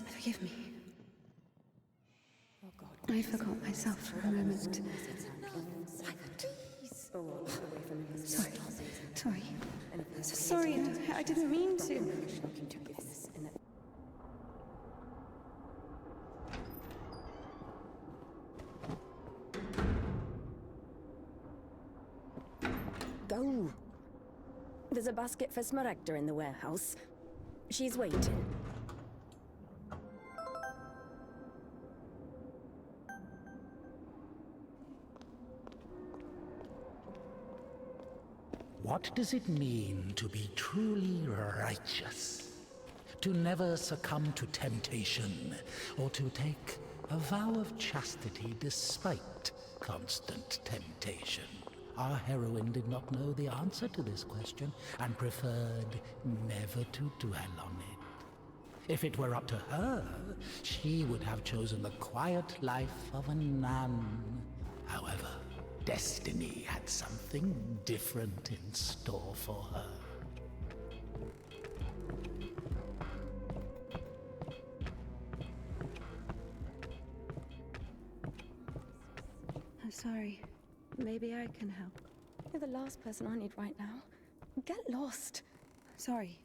Forgive me. I forgot myself for a moment. Sorry. So sorry, I didn't mean to. Go. There's a basket for Smaragda in the warehouse. She's waiting. What does it mean to be truly righteous? To never succumb to temptation, or to take a vow of chastity despite constant temptation? Our heroine did not know the answer to this question, and preferred never to dwell on it. If it were up to her, she would have chosen the quiet life of a nun. However, destiny had something different in store for her. I'm sorry. Maybe I can help. You're the last person I need right now. Get lost. Sorry.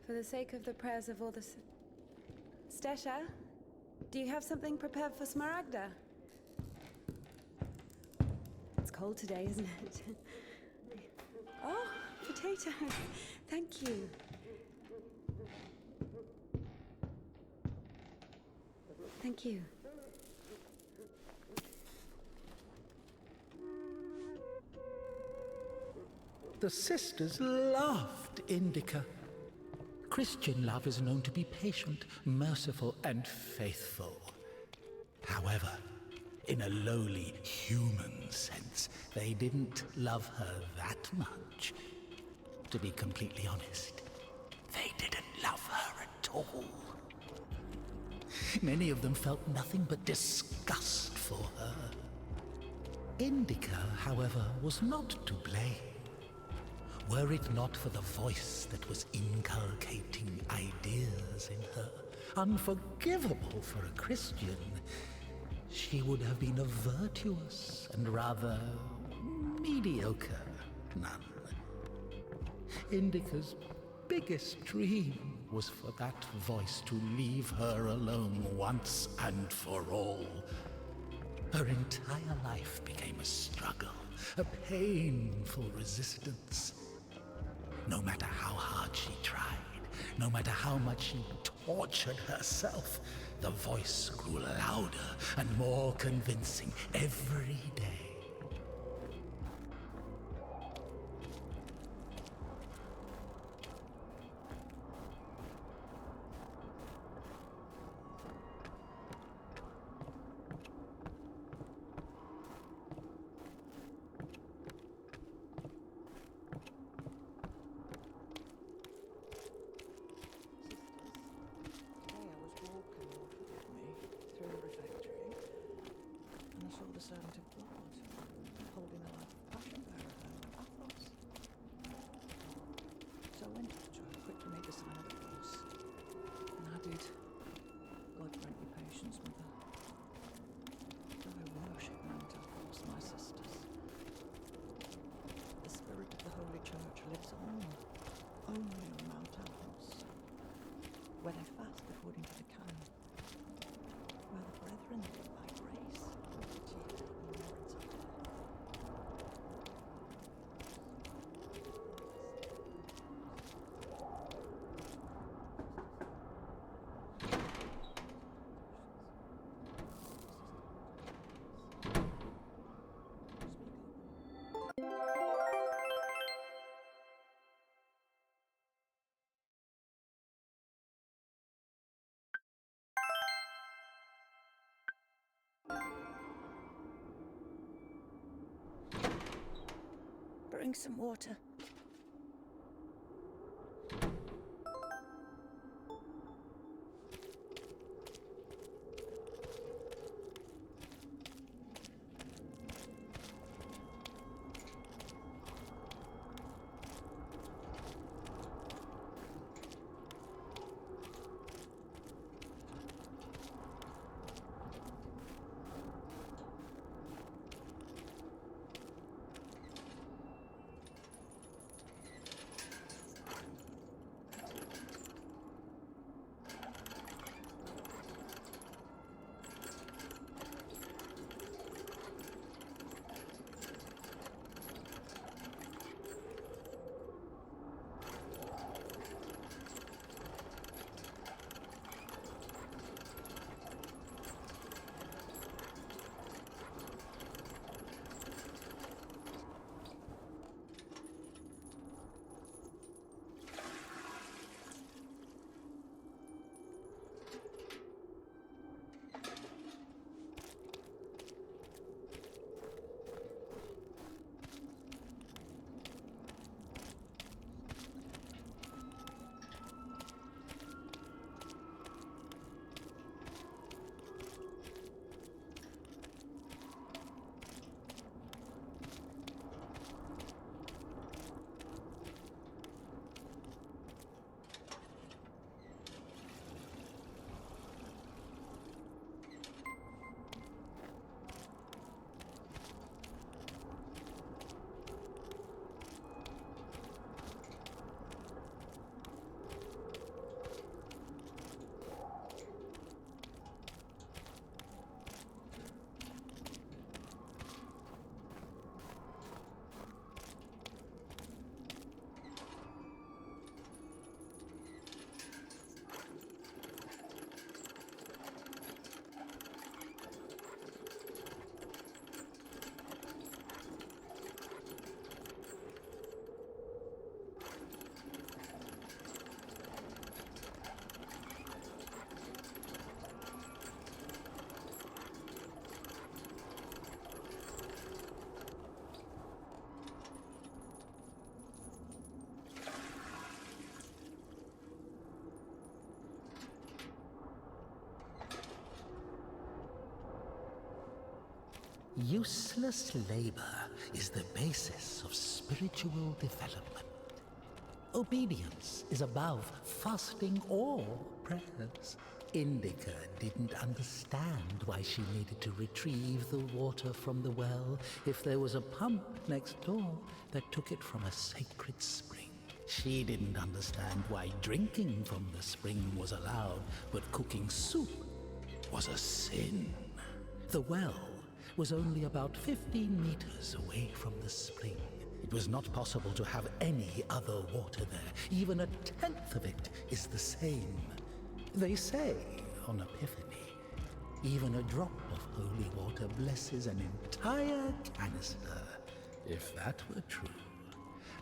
For the sake of the prayers of all the... Stesha, do you have something prepared for Smaragda? It's cold today, isn't it? Oh, potatoes. Thank you. Thank you. The sisters loved Indika. Christian love is known to be patient, merciful, and faithful. However, in a lowly human sense, they didn't love her that much. To be completely honest, they didn't love her at all. Many of them felt nothing but disgust for her. Indika, however, was not to blame. Were it not for the voice that was inculcating ideas in her, unforgivable for a Christian, she would have been a virtuous and rather mediocre nun. Indika's biggest dream was for that voice to leave her alone once and for all. Her entire life became a struggle, a painful resistance. No matter how hard she tried, no matter how much she tortured herself, the voice grew louder and more convincing every day. Where they fast according to the canon, where the brethren live by grace, Bring some water. Useless labor is the basis of spiritual development. Obedience is above fasting or prayers. INDIKA didn't understand why she needed to retrieve the water from the well if there was a pump next door that took it from a sacred spring. She didn't understand why drinking from the spring was allowed, but cooking soup was a sin. The well was only about 15 meters away from the spring. It was not possible to have any other water there. Even a tenth of it is the same. They say, on Epiphany, even a drop of holy water blesses an entire canister. If that were true,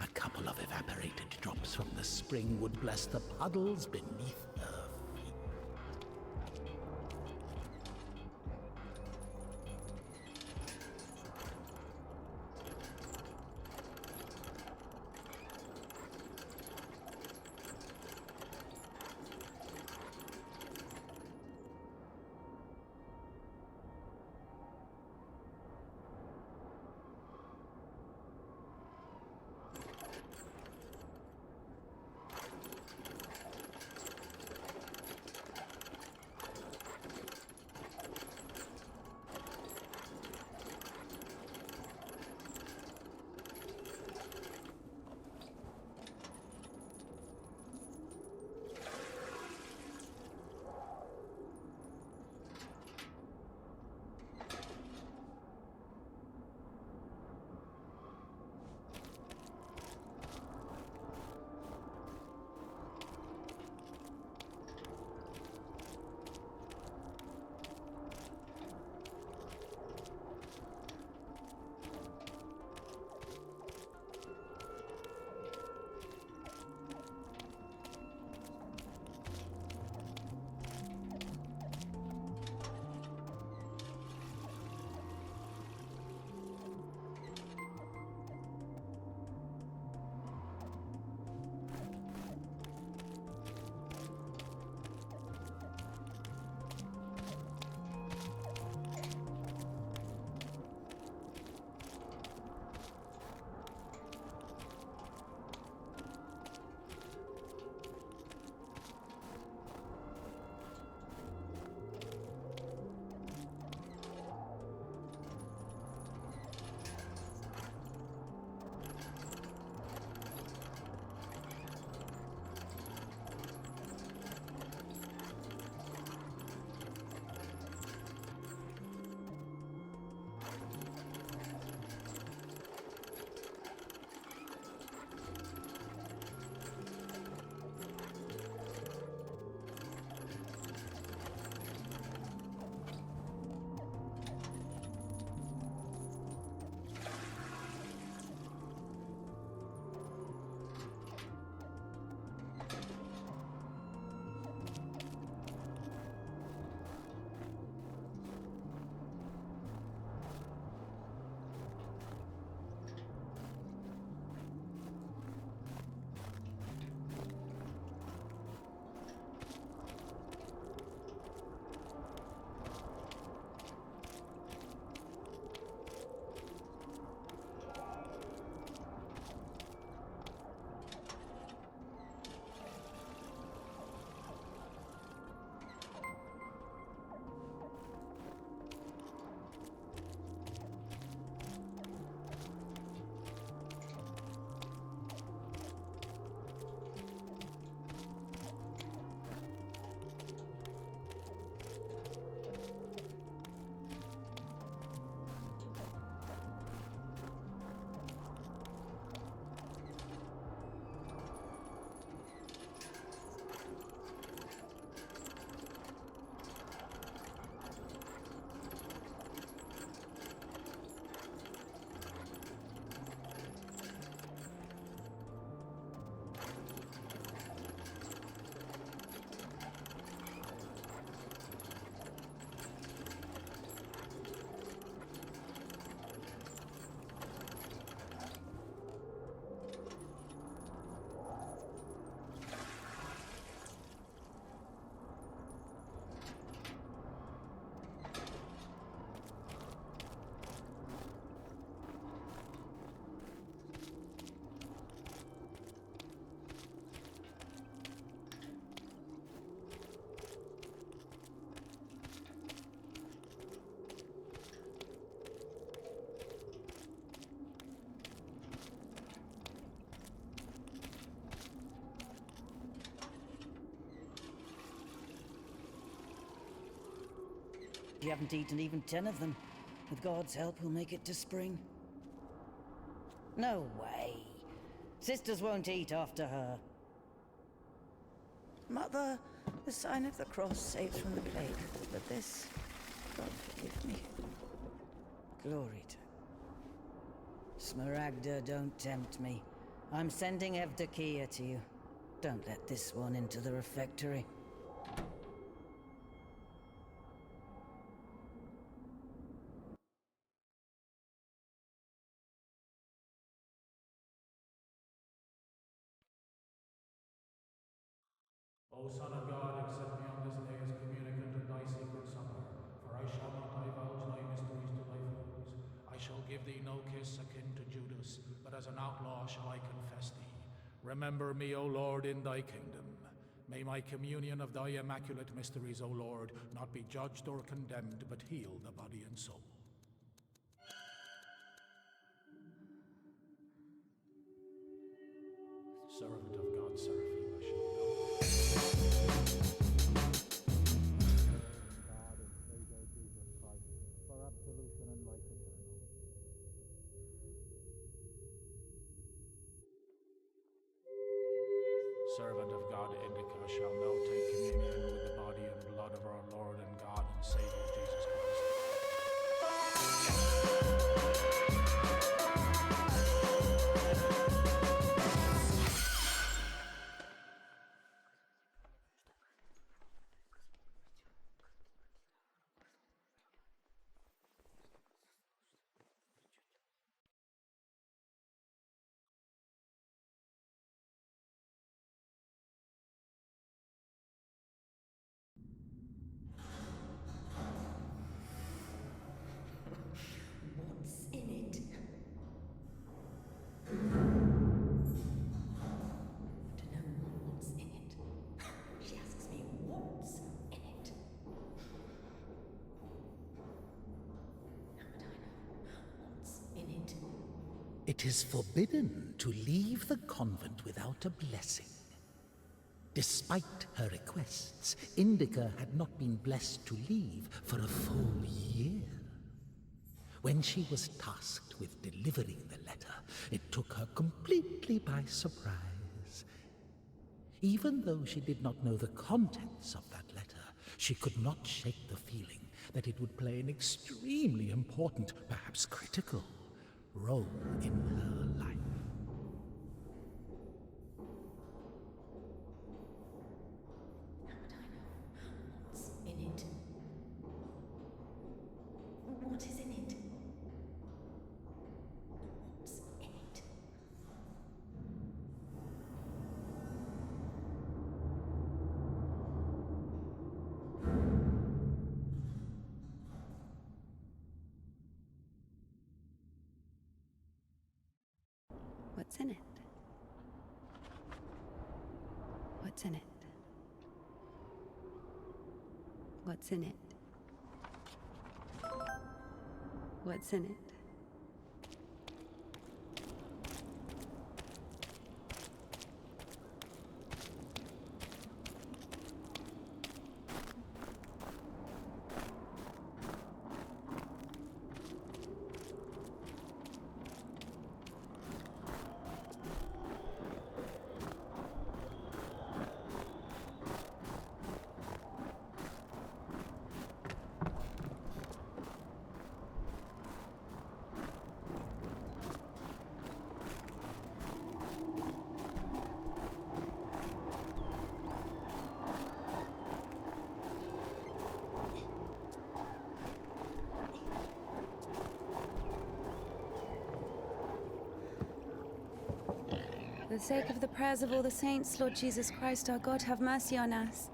a couple of evaporated drops from the spring would bless the puddles beneath her feet. You haven't eaten even 10 of them. With God's help, we'll make it to spring. No way. Sisters won't eat after her. Mother, the sign of the cross saves from the plague. But this, God forgive me. Glory to... Smaragda, don't tempt me. I'm sending Evdokia to you. Don't let this one into the refectory. O Son of God, accept me on this day as communicant of thy secret supper, for I shall not divulge thy mysteries to thy foes. I shall give thee no kiss akin to Judas, but as an outlaw shall I confess thee. Remember me, O Lord, in thy kingdom. May my communion of thy immaculate mysteries, O Lord, not be judged or condemned, but heal the body and soul. Servant of God, Seraphim, I shall go. God and Savior Jesus Christ, for absolution and life eternal. Servant of God, Indika, shall now take communion with the body and blood of our Lord and God and Savior Jesus Christ. What's in it? I don't know what's in it. She asks me what's in it. How would I know what's in it? It is forbidden to leave the convent without a blessing. Despite her requests, Indika had not been blessed to leave for a full year. When she was tasked with delivering the letter, it took her completely by surprise. Even though she did not know the contents of that letter, she could not shake the feeling that it would play an extremely important, perhaps critical, role in her life. How would I know what's in it? What is in it? What's in it? What's in it? What's in it? What's in it? What's in it? For the sake of the prayers of all the saints, Lord Jesus Christ, our God, have mercy on us.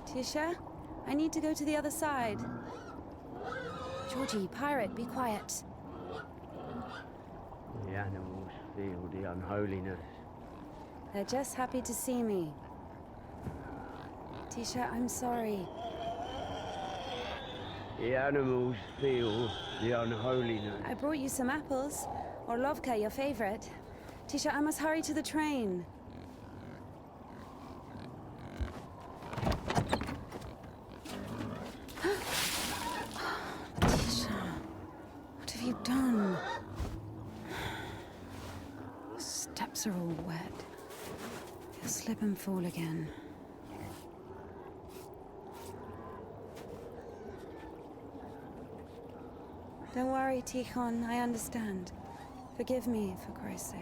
Tisha, I need to go to the other side. Georgie, pirate, be quiet. The animals feel the unholiness. They're just happy to see me. Tisha, I'm sorry. The animals feel the unholiness. I brought you some apples. Or Lovka, your favorite. Tisha, I must hurry to the train. Tisha, what have you done? The steps are all wet. You'll slip and fall again. Don't worry, Tihon, I understand. Forgive me, for Christ's sake.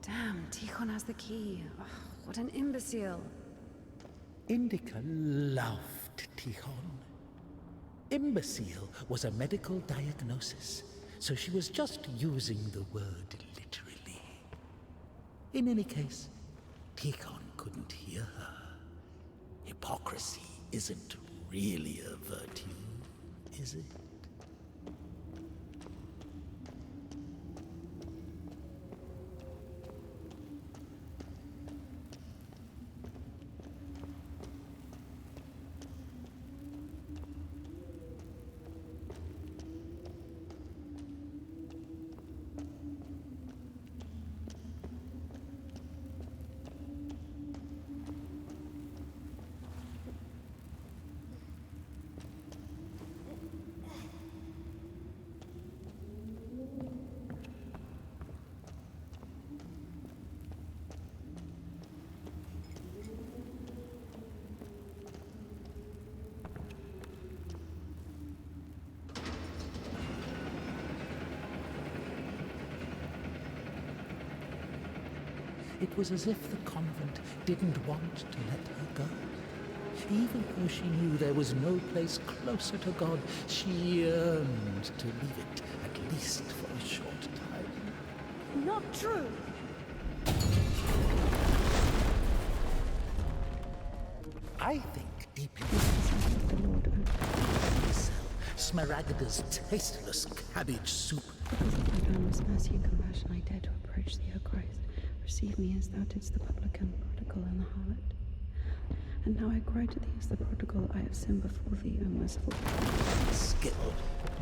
Damn, Tihon has the key. Oh, what an imbecile. Indika loved Tihon. Imbecile was a medical diagnosis, so she was just using the word literally. In any case, Tihon couldn't hear her. Hypocrisy isn't really a virtue, is it? It was as if the convent didn't want to let her go. Even though she knew there was no place closer to God, she yearned to leave it, at least for a short time. Not true! I think deeply Smaragda's tasteless cabbage soup. Because of thy boundless mercy and compassion, I dare to approach thee, O Christ. Receive me as thou didst the publican, prodigal, and the harlot. And now I cry to thee as the prodigal, I have sinned before thee, O merciful God. Skilled,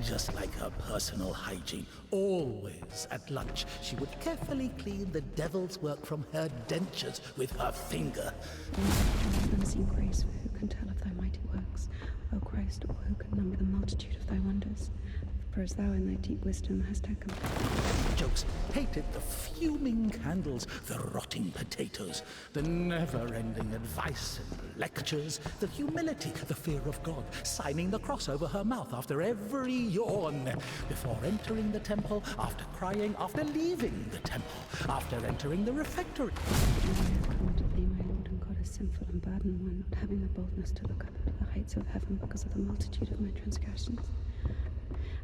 just like her personal hygiene. Always at lunch, she would carefully clean the devil's work from her dentures with her finger. And unseen grace, for who can tell of thy mighty works, O Christ, or who can number the multitude of thy wonders? For as thou in thy deep wisdom hast had compassion. Jokes hated the fuming candles, the rotting potatoes, the never-ending advice and lectures, the humility, the fear of God, signing the cross over her mouth after every yawn, before entering the temple, after crying, after leaving the temple, after entering the refectory. Now I have come to thee, my Lord and God, a sinful and burdened one, not having the boldness to look up at the heights of heaven because of the multitude of my transgressions.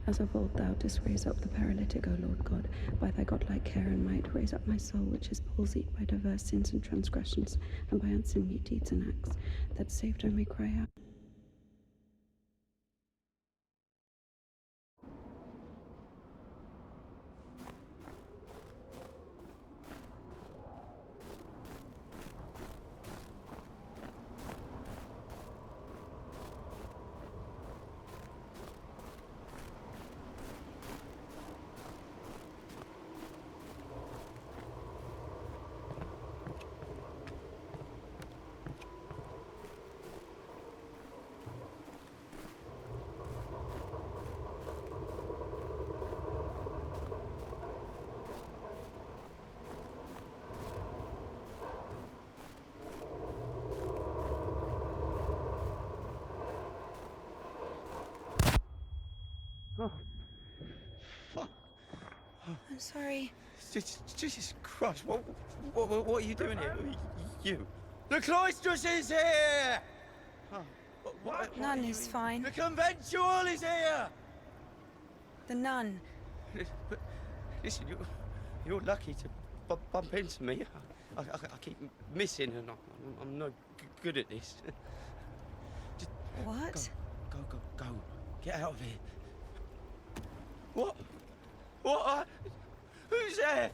As of old thou didst raise up the paralytic, O Lord God, by thy godlike care and might, raise up my soul, which is palsied by diverse sins and transgressions, and by unseemly deeds and acts, that saved I may cry out. I'm sorry. Jesus Christ, what are you doing here? You. The cloistress is here! Oh, what Nun is fine. The conventual is here! The nun. But listen, you're lucky to bump into me. I keep missing and I'm no good at this. Just What? go. Get out of here. What? What? Who's there?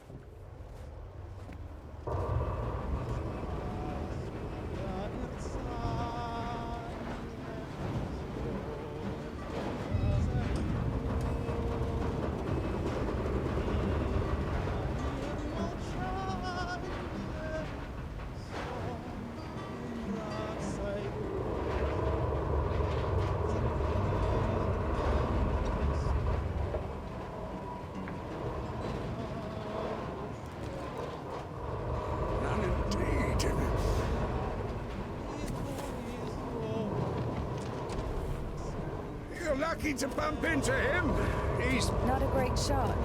Lucky to bump into him. He's... Not a great shot.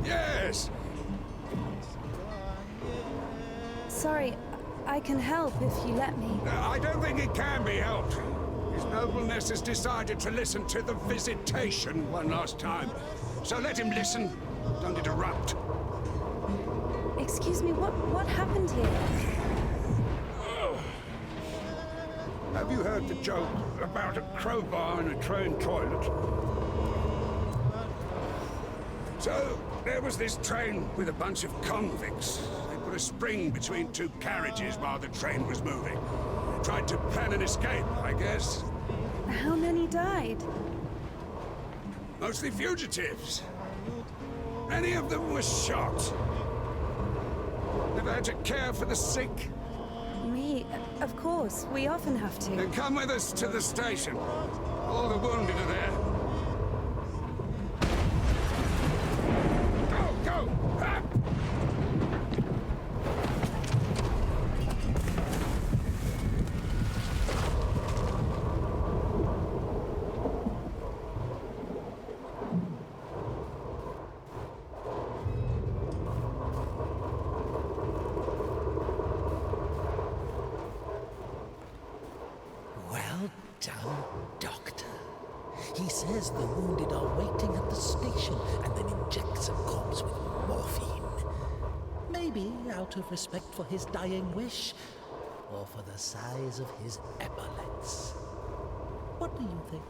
Yes. Sorry, I can help if you let me. I don't think it can be helped. His nobleness has decided to listen to the visitation one last time. So let him listen. Don't interrupt. Excuse me, what happened here? Have you heard the joke about a crowbar in a train toilet? So, there was this train with a bunch of convicts. They put a spring between two carriages while the train was moving. They tried to plan an escape, I guess. How many died? Mostly fugitives. Many of them were shot. Never had to care for the sick. Me? Of course. We often have to. Then come with us to the station. All the wounded are there. Go! Ha! Well done, Doctor. He says the wounded are waiting at the station and then injects a corpse with morphine. Maybe out of respect for his dying wish, or for the size of his epaulets. What do you think?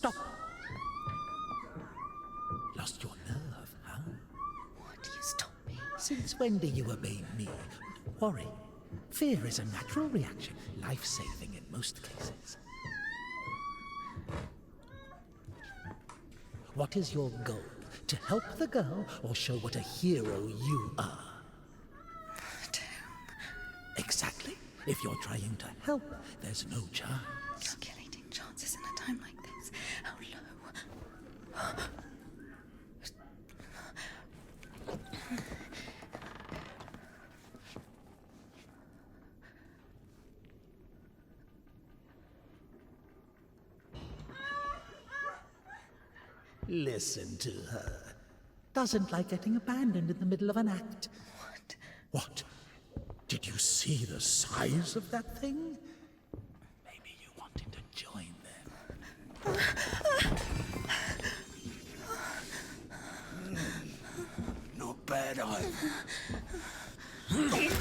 Stop! Lost your nerve, huh? What? You stop me? Since when do you obey me? Don't worry. Fear is a natural reaction, life-saving in most cases. What is your goal? To help the girl, or show what a hero you are? Exactly. If you're trying to help, there's no chance. Calculating chances in a time like this. How low? Listen to her. Doesn't like getting abandoned in the middle of an act. What? What? Did you see the size of that thing? Maybe you wanted to join them. Not bad either. Didn't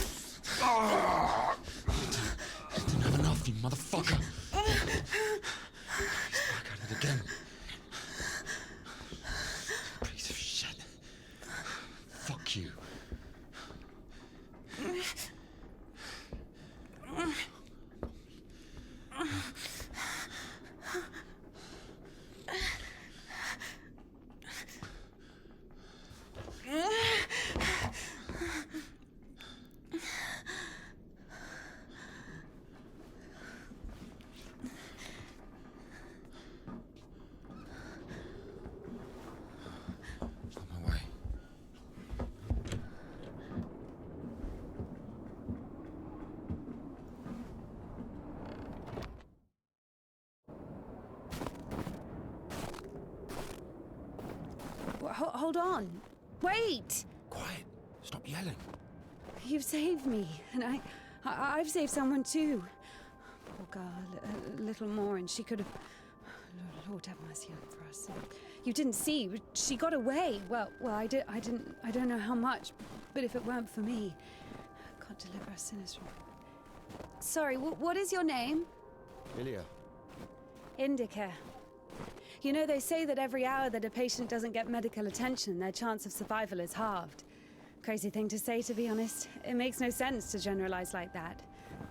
have enough, you motherfucker. Back at it again. Piece of shit. Fuck you. On my way. Hold on. Wait! Quiet. Stop yelling. You've saved me, and I've saved someone too. Poor girl, a little more, and she could have. Lord have mercy on for us. You didn't see. She got away. Well, I didn't. I don't know how much, but if it weren't for me, God deliver us sinners from. Sorry. What is your name? Ilya. INDIKA. You know, they say that every hour that a patient doesn't get medical attention, their chance of survival is halved. Crazy thing to say, to be honest. It makes no sense to generalize like that.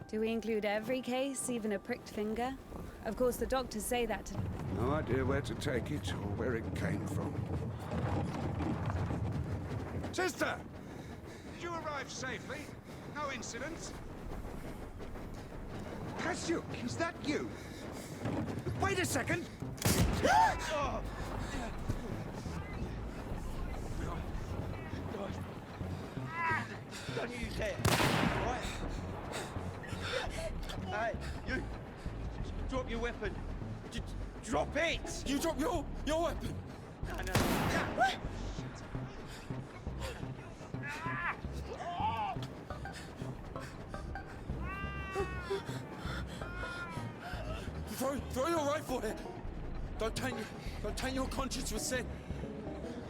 Do we include every case, even a pricked finger? Of course, the doctors say that to... No idea where to take it or where it came from. Sister! Did you arrive safely? No incidents? Cassio, is that you? Wait a second! Don't use that, right? Hey, you! Drop your weapon. Drop it! You drop your weapon! No. Throw your rifle here! Don't taint your conscience with sin.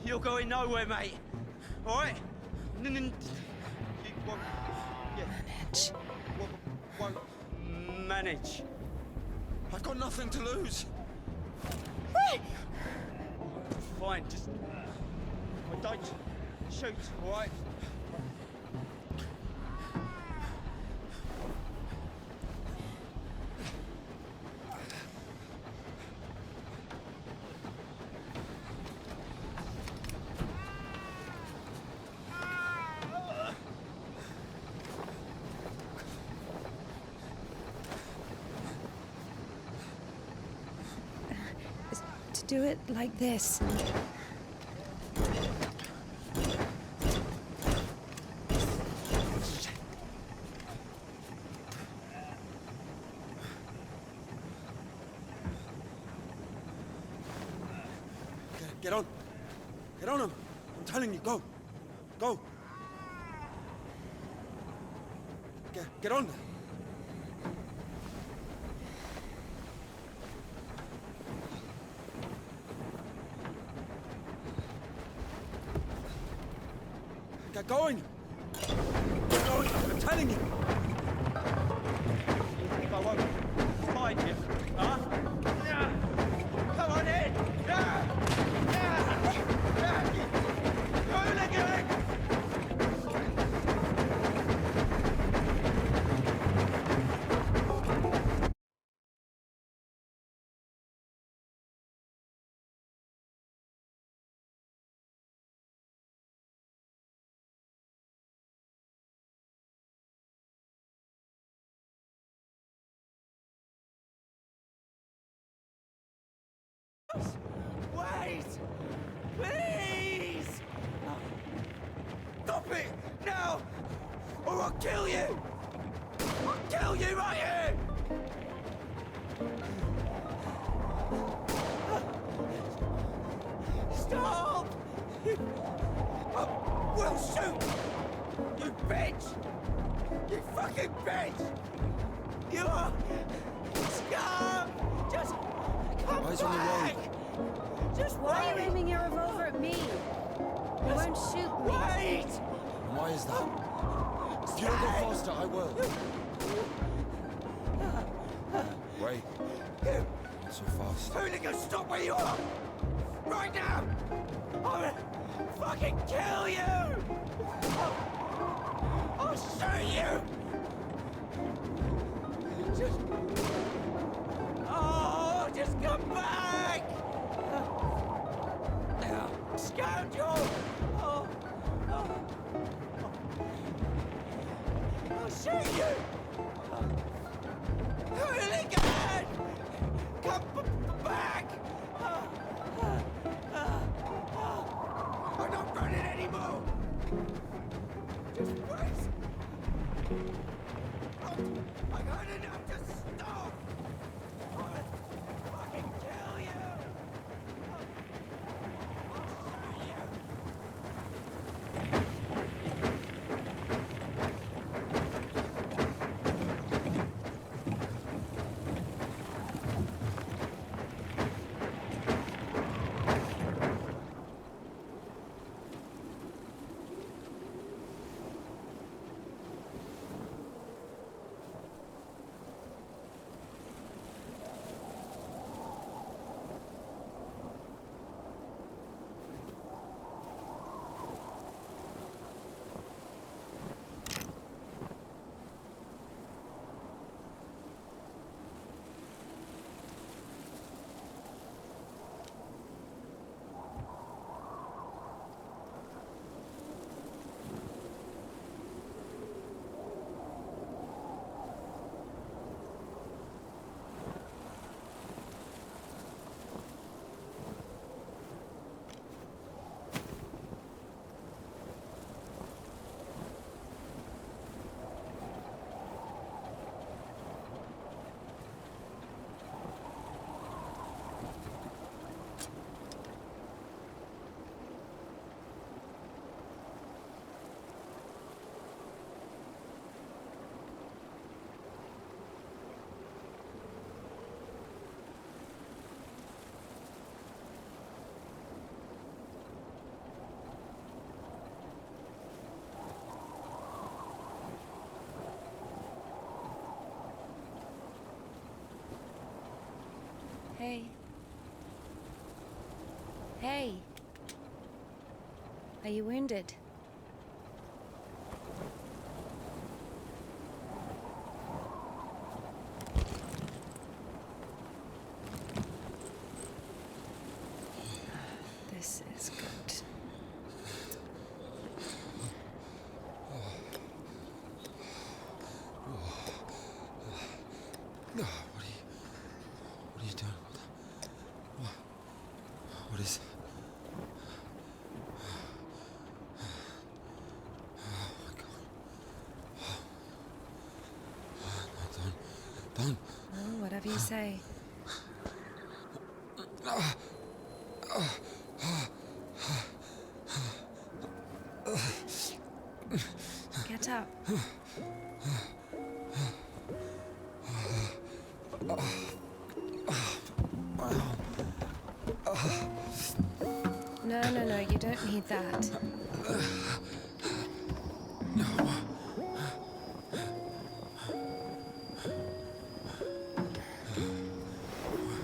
You're going nowhere, mate. All right? You won't... Yeah. Manage. Won't manage. I've got nothing to lose. Fine, just... Don't shoot, all right? Do it like this. Get on. Get on him. I'm telling you, go. Go. Get on. Get going. Get going. I'm telling you. If I won't find you, huh? Yeah. Come on in! Wait! Please! Stop it! Now! Or I'll kill you! I'll kill you right here! Stop! I will shoot! You bitch! You fucking bitch! You are scum! Just come Eyes on the back! Just Why are you wait! aiming your revolver at me? You won't shoot me. Wait! And why is that? If you don't go faster, I will. Wait. Not so fast. Hooligan, stop where you are! Right now! I'm gonna fucking kill you! I'll shoot you! Just... Oh, just come back! Scoundrel! Oh, oh. I'll shoot you! Hooligan! Come back! I'm not running anymore! Just wait! I've had enough to stop! I'll fucking kill you! I'll shoot you! Hey. Hey. Are you wounded? This is good. What are you doing? What is... Oh my God. No, don't. Oh, whatever you say. Get up. No, you don't need that.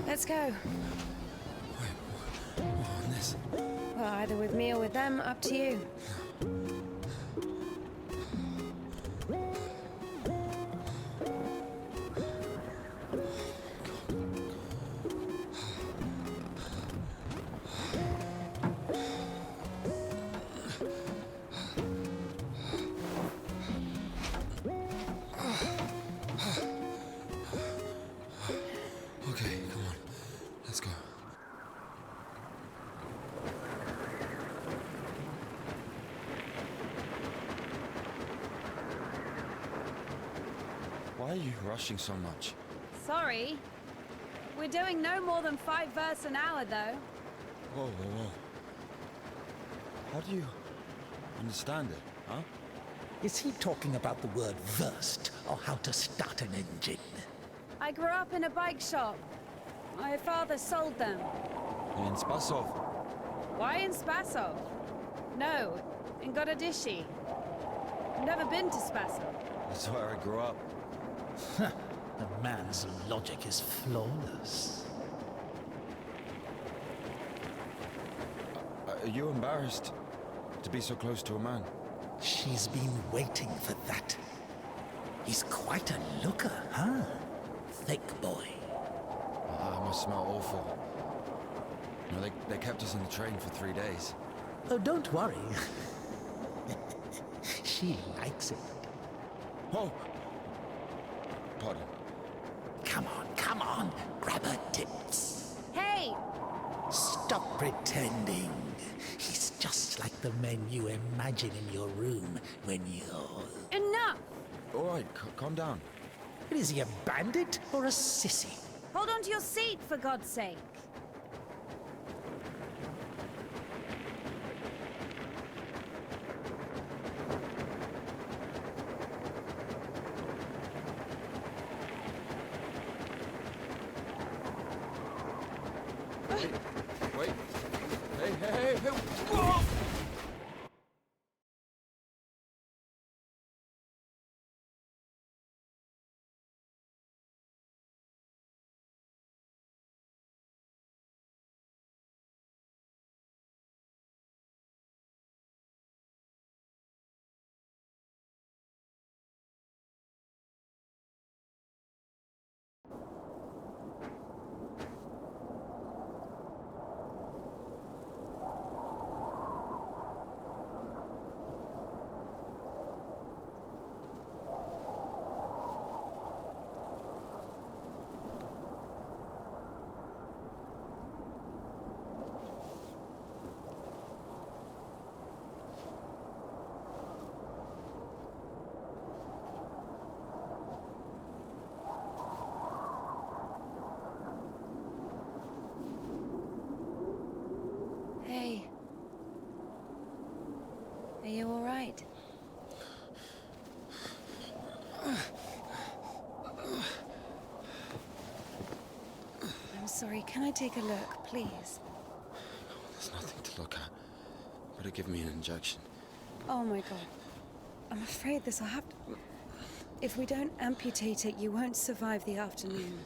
Let's go. Wait, on this? Well, either with me or with them, up to you. Okay, come on. Let's go. Why are you rushing so much? Sorry. We're doing no more than 5 verse an hour, though. Whoa, whoa, whoa. How do you understand it, huh? Is he talking about the word versed, or how to start an engine? I grew up in a bike shop. My father sold them. In Spasov. Why in Spasov? No, in Gorodishi. I've never been to Spasov. That's where I grew up. The man's logic is flawless. Are you embarrassed to be so close to a man? She's been waiting for that. He's quite a looker, huh? Thick boy. I must smell awful. You know, they kept us in the train for 3 days. Oh, don't worry. She likes it. Oh! Pardon. Come on, grab her tits. Hey! Stop pretending. He's just like the men you imagine in your room when you're... Enough! All right, calm down. Is he a bandit or a sissy? Hold on to your seat, for God's sake. Wait. Hey. Whoa! Hey. Are you all right? I'm sorry, can I take a look, please? There's nothing to look at. Better give me an injection. Oh my god. I'm afraid this will have to... If we don't amputate it, you won't survive the afternoon.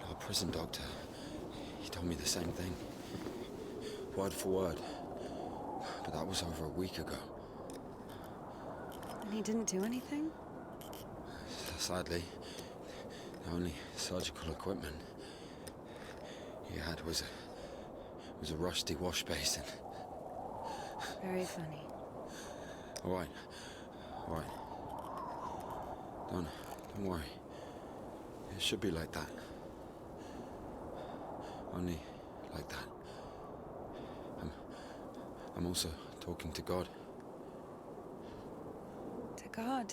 Our prison doctor, he told me the same thing. Word for word. But that was over a week ago. And he didn't do anything? Sadly, the only surgical equipment he had was a rusty wash basin. Very funny. All right. Don't worry. It should be like that. Only like that. I'm also talking to God. To God.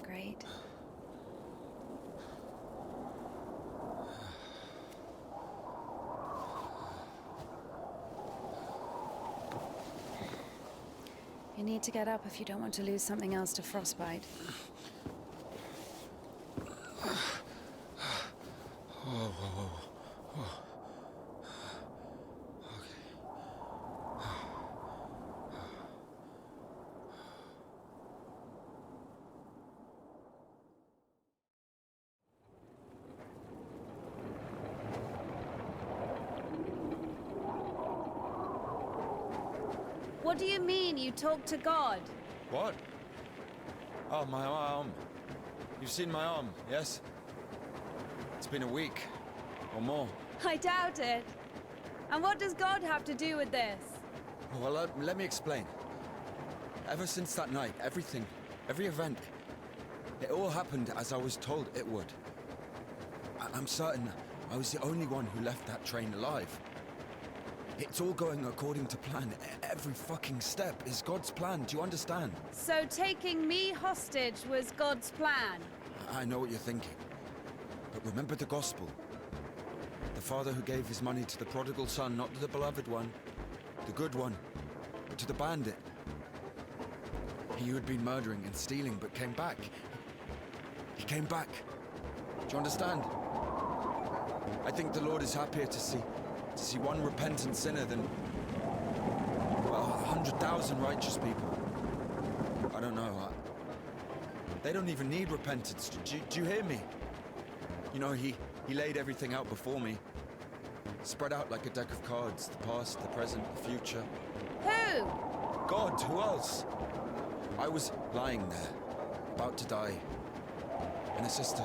Great. You need to get up if you don't want to lose something else to frostbite. Whoa. What do you mean, you talk to God? What? Oh, my arm. You've seen my arm, yes? It's been a week, or more. I doubt it. And what does God have to do with this? Well, let me explain. Ever since that night, everything, every event, it all happened as I was told it would. I'm certain I was the only one who left that train alive. It's all going according to plan. Every fucking step is God's plan. Do you understand? So taking me hostage was God's plan? I know what you're thinking. But remember the gospel. The father who gave his money to the prodigal son, not to the beloved one, the good one, but to the bandit. He who had been murdering and stealing but came back. He came back. Do you understand? I think the Lord is happier to see one repentant sinner than, well, 100,000 righteous people. I don't know. They don't even need repentance. Do you hear me? You know, he laid everything out before me. Spread out like a deck of cards. The past, the present, the future. Who? God, who else? I was lying there, about to die. And a sister,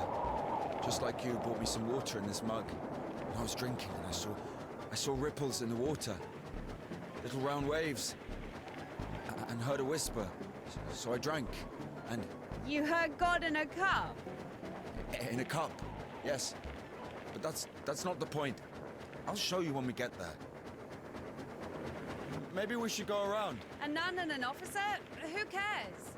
just like you, brought me some water in this mug. And I was drinking and I saw ripples in the water. Little round waves. And heard a whisper. So I drank. And... You heard God in a cup? In a cup, yes. But that's not the point. I'll show you when we get there. Maybe we should go around. A nun and an officer? Who cares?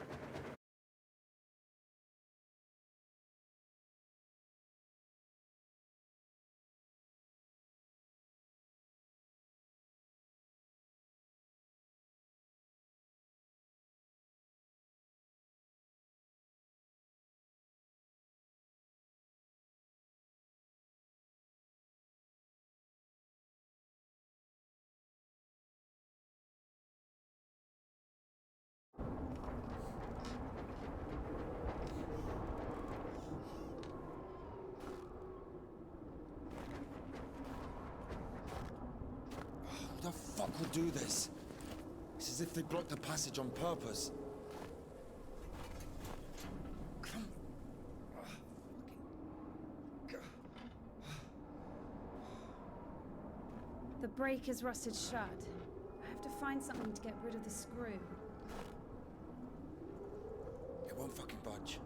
Who the fuck would do this? It's as if they blocked the passage on purpose. Come The brake is rusted shut. I have to find something to get rid of the screw. It won't fucking budge.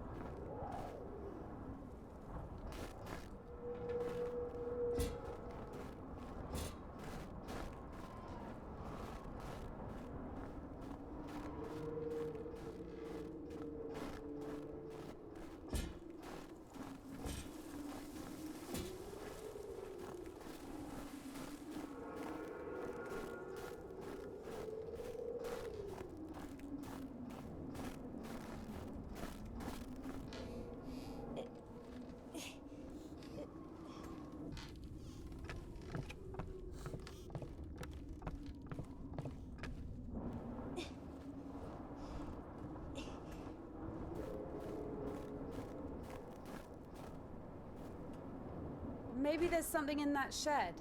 Maybe there's something in that shed.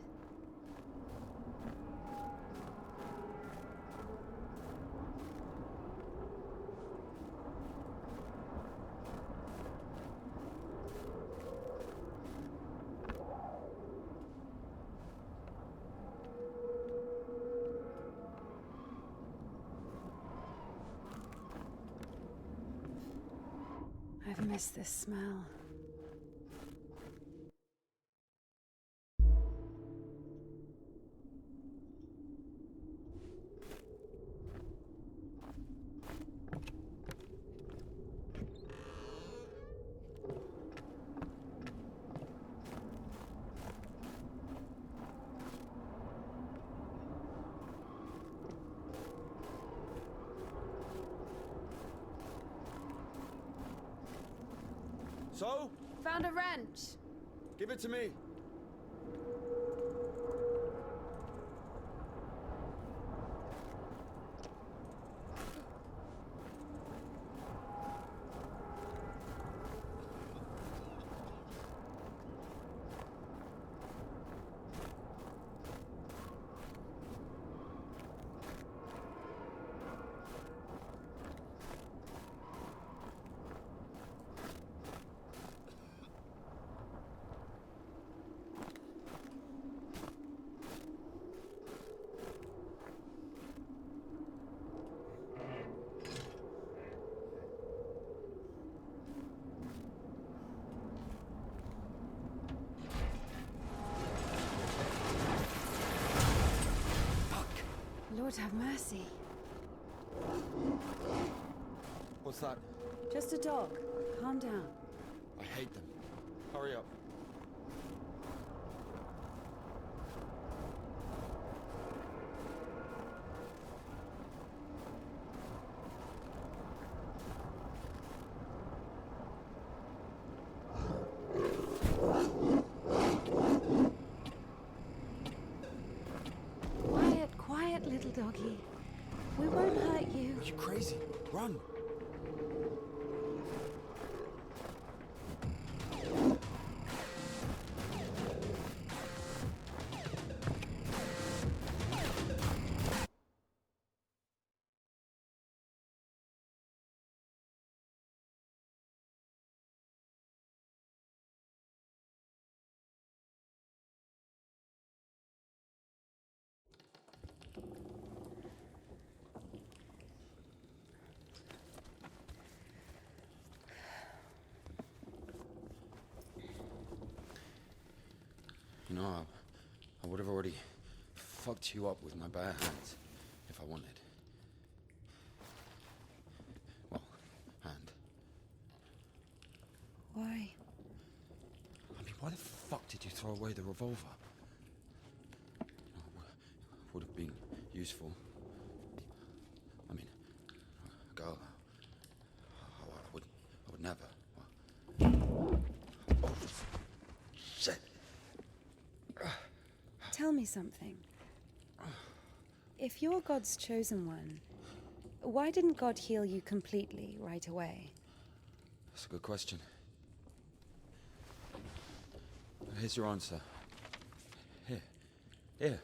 I've missed this smell. So? Found a wrench. Give it to me. Lord have mercy. What's that? Just a dog. Calm down. I hate them. Hurry up. Quiet, quiet, little doggy. We won't hurt you. Are you crazy? Run! You know, I would have already fucked you up with my bare hands if I wanted. Well, hand. Why? I mean, why the fuck did you throw away the revolver? Would have been useful. I mean, a girl. I would never. Oh, shit. Tell me something. If you're God's chosen one, why didn't God heal you completely right away? That's a good question. Here's your answer. Here.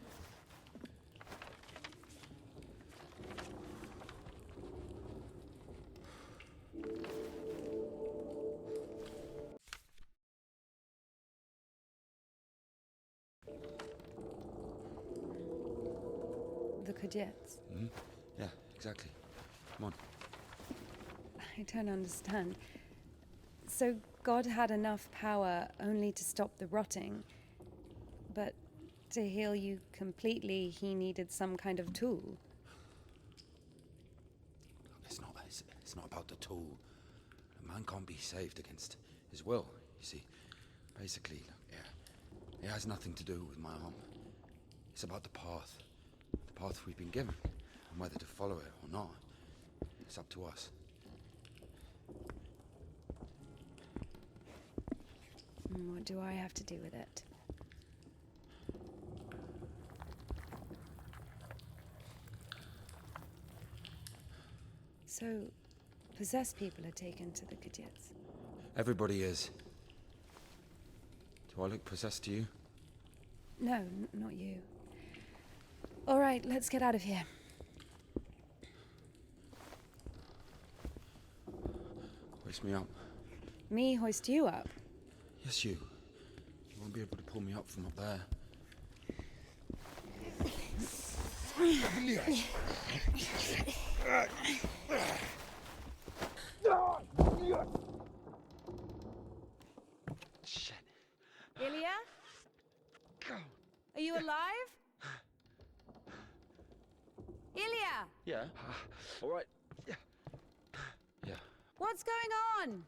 The Cadets. Mm-hmm. Yeah, exactly. Come on. I don't understand. So God had enough power only to stop the rotting, but to heal you completely, he needed some kind of tool. It's not about the tool. A man can't be saved against his will, you see. Basically, yeah, it has nothing to do with my arm. It's about the path we've been given, and whether to follow it or not, it's up to us. What do I have to do with it? So, possessed people are taken to the Cadets. Everybody is. Do I look possessed to you? No, not you. All right, let's get out of here. Hoist me up. Me hoist you up? Yes, you. You won't be able to pull me up from up there. Shit. Ilya? Are you alive? Ilya! Yeah. All right. Yeah. Yeah. What's going on?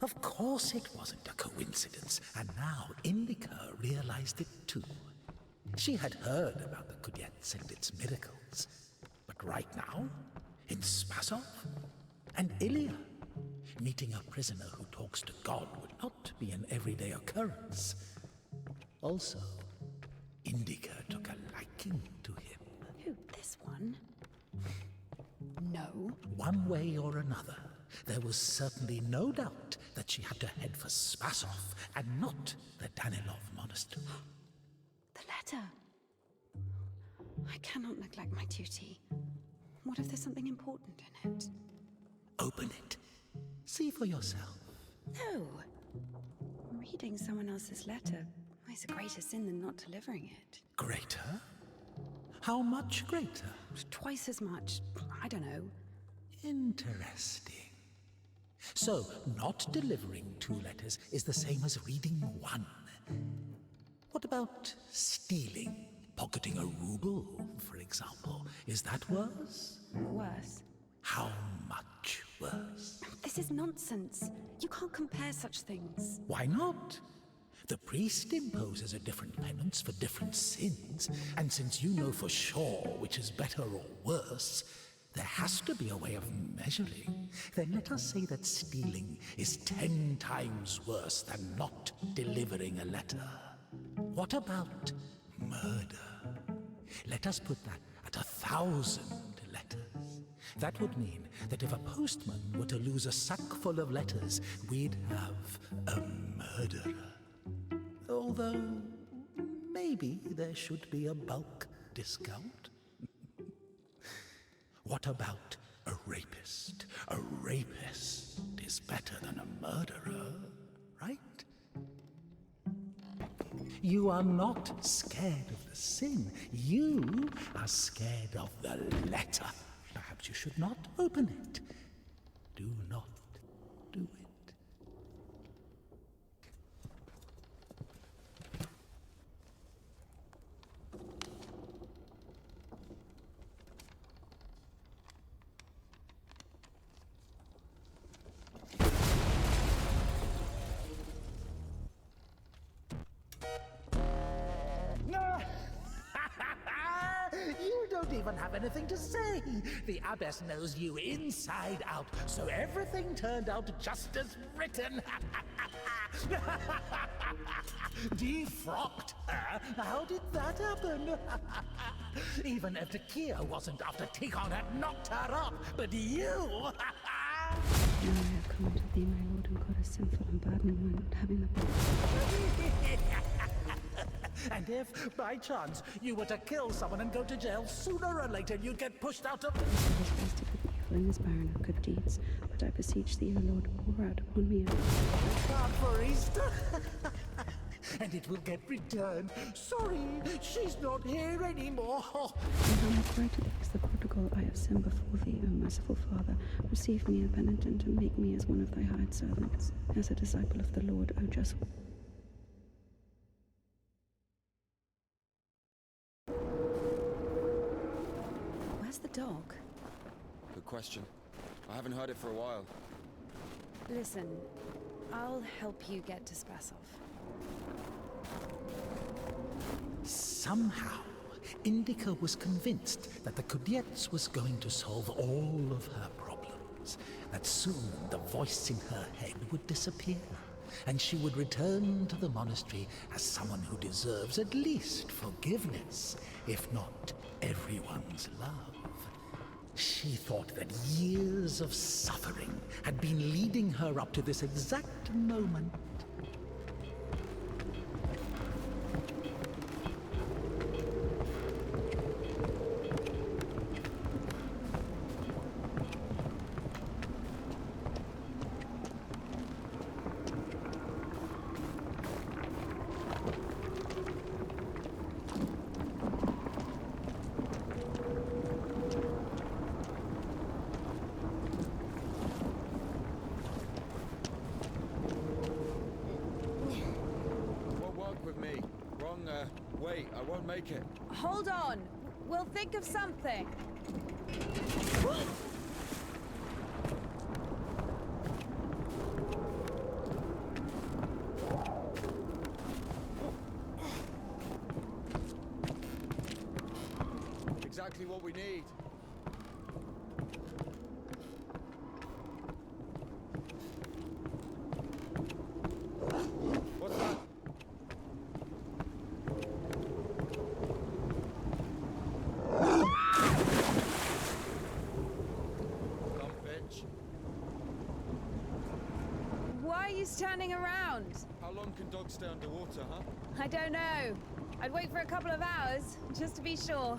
Of course it wasn't a coincidence, and now INDIKA realized it too. She had heard about the Cadets and its miracles, but right now, in Spasov, and Ilya, meeting a prisoner who talks to God would not be an everyday occurrence. Also, INDIKA took a liking to him. Who, this one? No. One way or another, there was certainly no doubt that she had to head for Spasov and not the Danilov Monastery. The letter. I cannot neglect my duty. What if there's something important in it? Open it. See for yourself. No. Reading someone else's letter is a greater sin than not delivering it. Greater? How much greater? Twice as much. I don't know. Interesting. So, not delivering 2 letters is the same as reading 1. What about stealing? Pocketing a ruble, for example. Is that worse? Worse. How much worse? This is nonsense. You can't compare such things. Why not? The priest imposes a different penance for different sins, and since you know for sure which is better or worse, there has to be a way of measuring. Then let us say that stealing is 10 times worse than not delivering a letter. What about murder? Let us put that at 1,000 letters. That would mean that if a postman were to lose a sack full of letters, we'd have a murderer. Although, maybe there should be a bulk discount. What about a rapist? A rapist is better than a murderer, right? You are not scared of the sin. You are scared of the letter. Perhaps you should not open it. Do not do it. You don't even have anything to say. The abbess knows you inside out, so everything turned out just as written. Defrocked her? How did that happen? Even if Takia wasn't after Tihon had knocked her up, but you... Now I have come to thee, my lord and goddess, sinful and burdened one, not having the And if, by chance, you were to kill someone and go to jail, sooner or later you'd get pushed out of... I was wasted with evil and is barren of good deeds, but I beseech thee, O Lord, pour out upon me a card for Easter. And it will get returned. Sorry, she's not here anymore. And how much greater is the prodigal I have sinned before thee, O merciful Father. Receive me a penitent and make me as one of thy hired servants, as a disciple of the Lord, O just... Where's the dog? Good question. I haven't heard it for a while. Listen, I'll help you get to Spasov. Somehow, INDIKA was convinced that the Kudets was going to solve all of her problems, that soon the voice in her head would disappear, and she would return to the monastery as someone who deserves at least forgiveness, if not everyone's love. She thought that years of suffering had been leading her up to this exact moment. Wait, I won't make it. Hold on. We'll think of something. Exactly what we need. What's that? Why are you standing around? How long can dogs stay underwater, huh? I don't know. I'd wait for a couple of hours, just to be sure.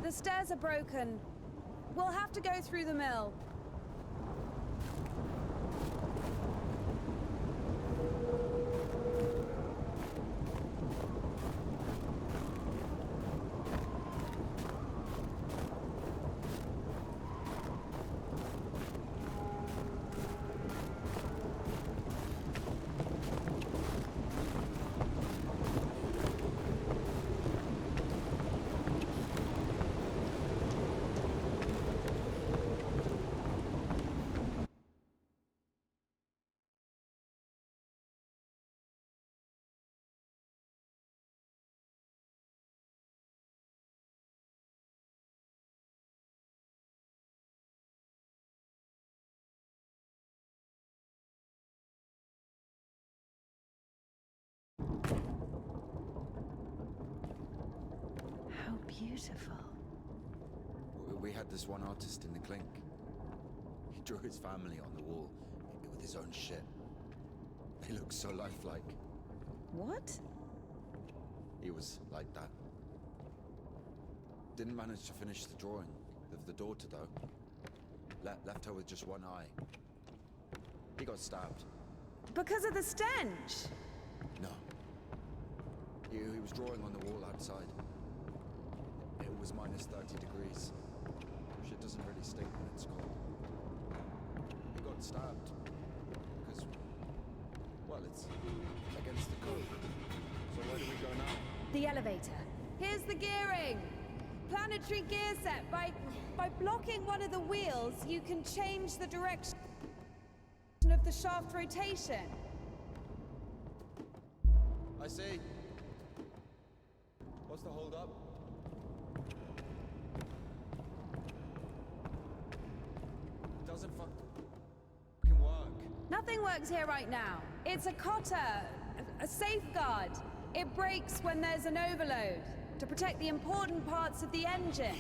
The stairs stairs are broken. We'll have to go through the mill. How beautiful. We had this one artist in the clink. He drew his family on the wall with his own shit. They look so lifelike. What? He was like that. Didn't manage to finish the drawing of the daughter, though. Left her with just one eye. He got stabbed. Because of the stench? No. He was drawing on the wall outside. It was minus 30 degrees. Shit doesn't really stink when it's cold. He got stabbed. Because, well, it's against the code. So where do we go now? The elevator. Here's the gearing. Planetary gear set. By blocking one of the wheels, you can change the direction of the shaft rotation. I see. What's the hold up? It doesn't fucking work. Nothing works here right now. It's a cotter, a safeguard. It breaks when there's an overload to protect the important parts of the engine.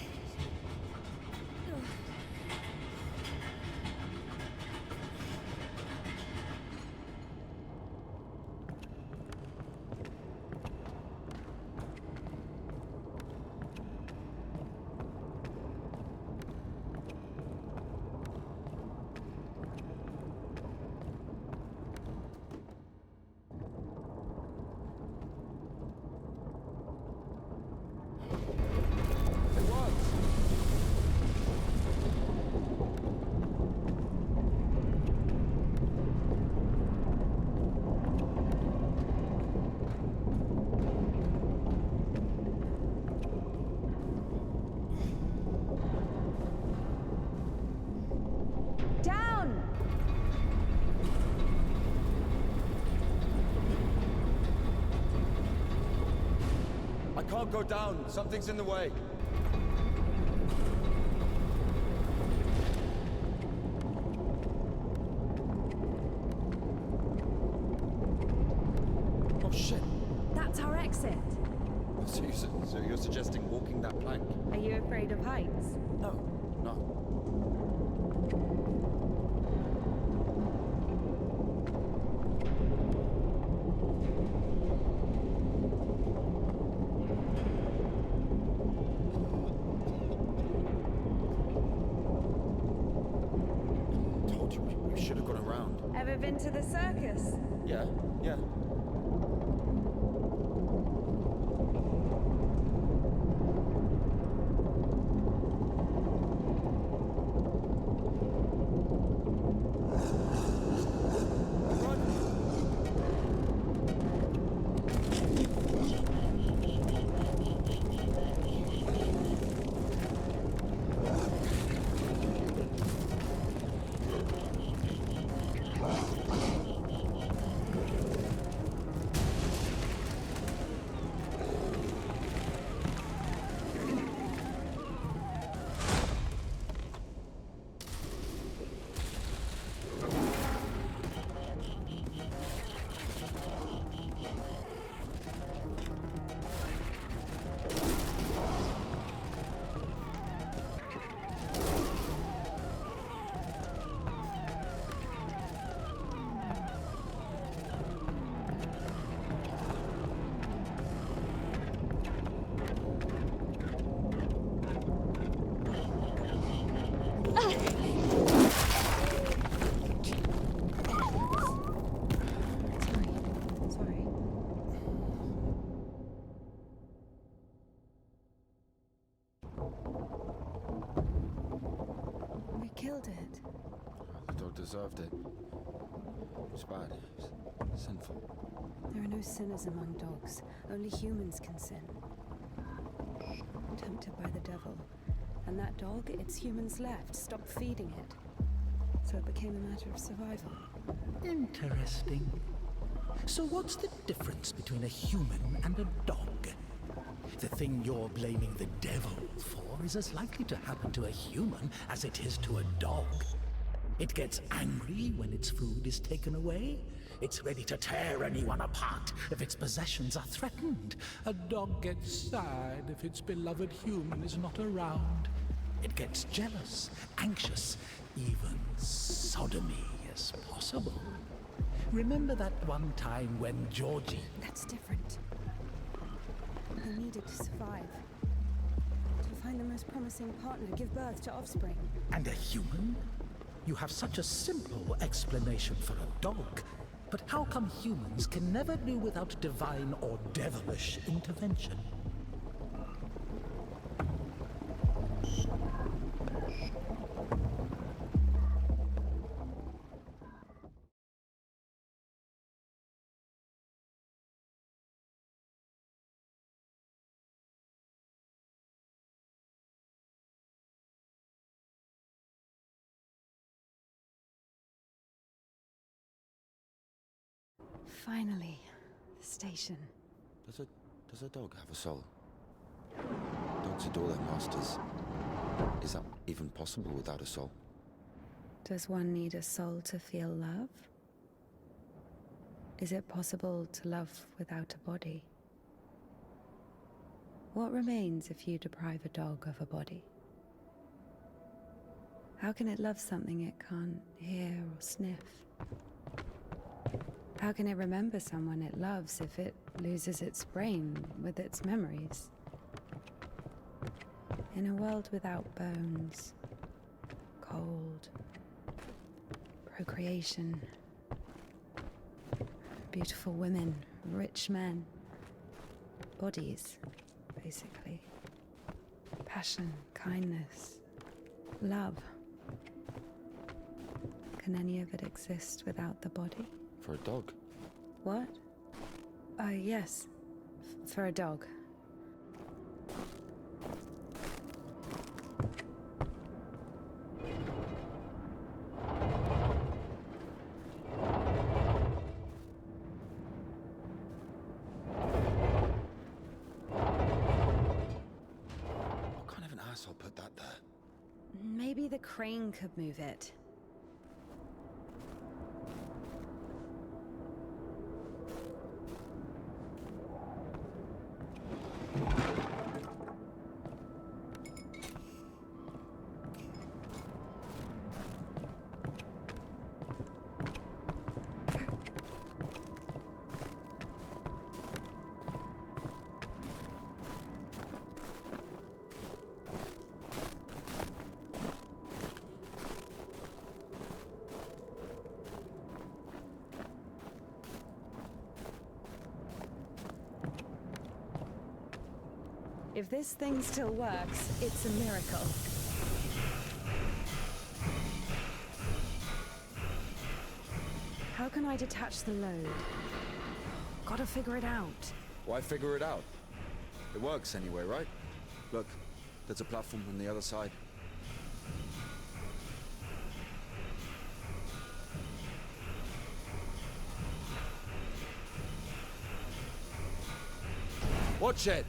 Can't go down. Something's in the way. Oh shit. That's our exit. So you're suggesting walking that plank? Are you afraid of heights? No. Ever been to the circus? Yeah. deserved it. It was bad. It was sinful. There are no sinners among dogs. Only humans can sin. Tempted by the devil. And that dog, its humans left, stopped feeding it. So it became a matter of survival. Interesting. So what's the difference between a human and a dog? The thing you're blaming the devil for is as likely to happen to a human as it is to a dog. It gets angry when its food is taken away. It's ready to tear anyone apart if its possessions are threatened. A dog gets sad if its beloved human is not around. It gets jealous, anxious, even sodomy is possible. Remember that one time when Georgie... That's different. They needed to survive. To find the most promising partner, give birth to offspring. And a human? You have such a simple explanation for a dog. But how come humans can never do without divine or devilish intervention? Finally, the station. Does a dog have a soul? Dogs adore their masters. Is that even possible without a soul? Does one need a soul to feel love? Is it possible to love without a body? What remains if you deprive a dog of a body? How can it love something it can't hear or sniff? How can it remember someone it loves if it loses its brain with its memories? In a world without bones, cold, procreation, beautiful women, rich men, bodies, basically. Passion, kindness, love. Can any of it exist without the body? For a dog? What? Yes. For a dog. What kind of an asshole put that there? Maybe the crane could move it. If this thing still works, it's a miracle. How can I detach the load? Gotta figure it out. Why figure it out? It works anyway, right? Look, there's a platform on the other side. Watch it!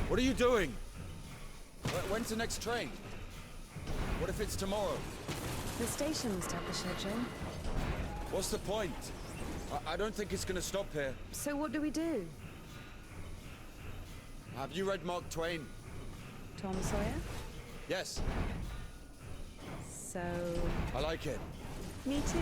What are you doing? When's the next train? What if it's tomorrow? The station must have the schedule. What's the point? I don't think it's gonna stop here. So what do we do? Have you read Mark Twain? Tom Sawyer? Yes. So... I like it. Me too.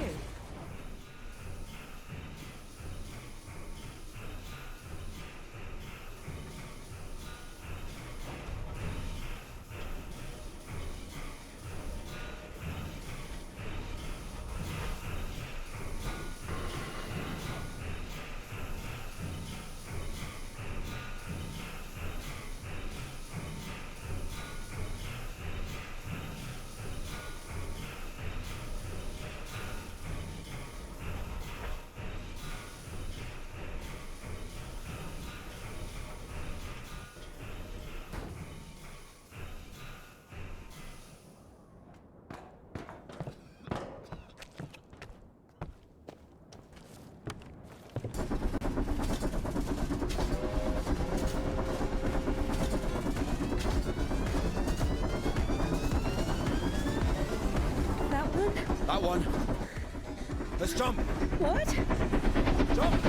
on. That one. Let's jump. What? Jump!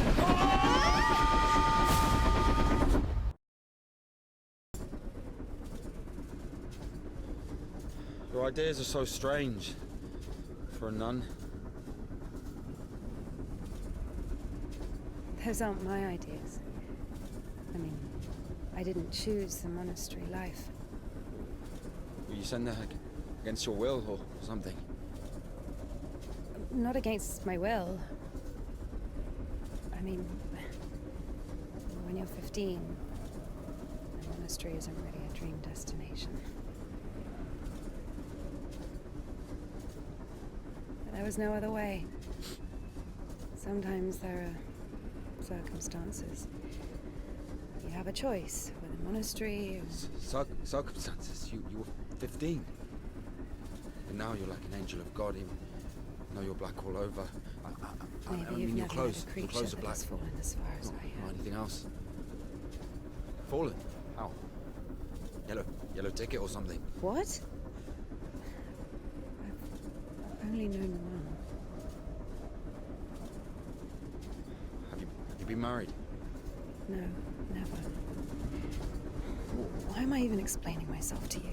Your ideas are so strange for a nun. Those aren't my ideas. I mean, I didn't choose the monastery life. Were you sent there against your will or something? Not against my will. I mean, when you're 15, the monastery isn't really a dream destination. But there was no other way. Sometimes there are circumstances. You have a choice with a monastery or... Circumstances? You were 15. And now you're like an angel of God. Even though you're black all over. I Maybe mean, you've your never clothes. met a Your creature clothes are that black. has fallen as far as I Not have. anything else. Fallen? How? Yellow ticket or something? What? I've only known one. Have you been married? No, never. Why am I even explaining myself to you?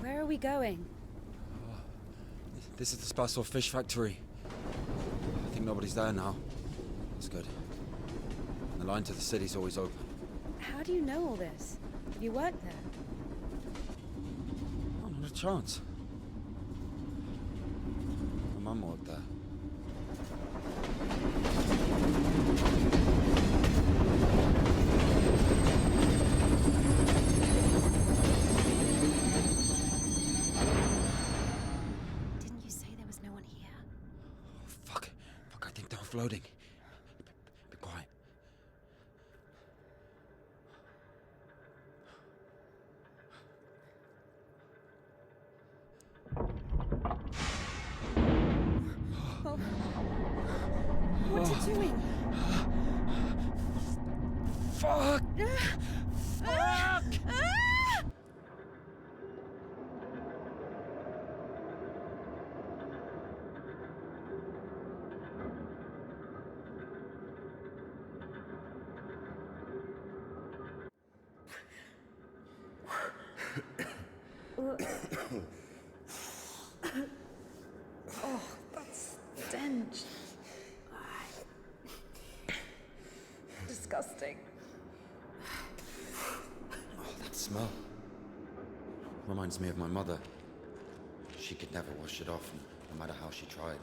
Where are we going? This is the Spasov fish factory. I think nobody's there now. That's good. And the line to the city's always open. How do you know all this? Have you worked there? Oh, not a chance. My mum worked there. Didn't you say there was no one here? Oh, fuck, I think they're offloading. Be quiet. Oh. What are you doing? Fuck! Oh, that's stench. Disgusting. Oh, that smell. Reminds me of my mother. She could never wash it off, no matter how she tried.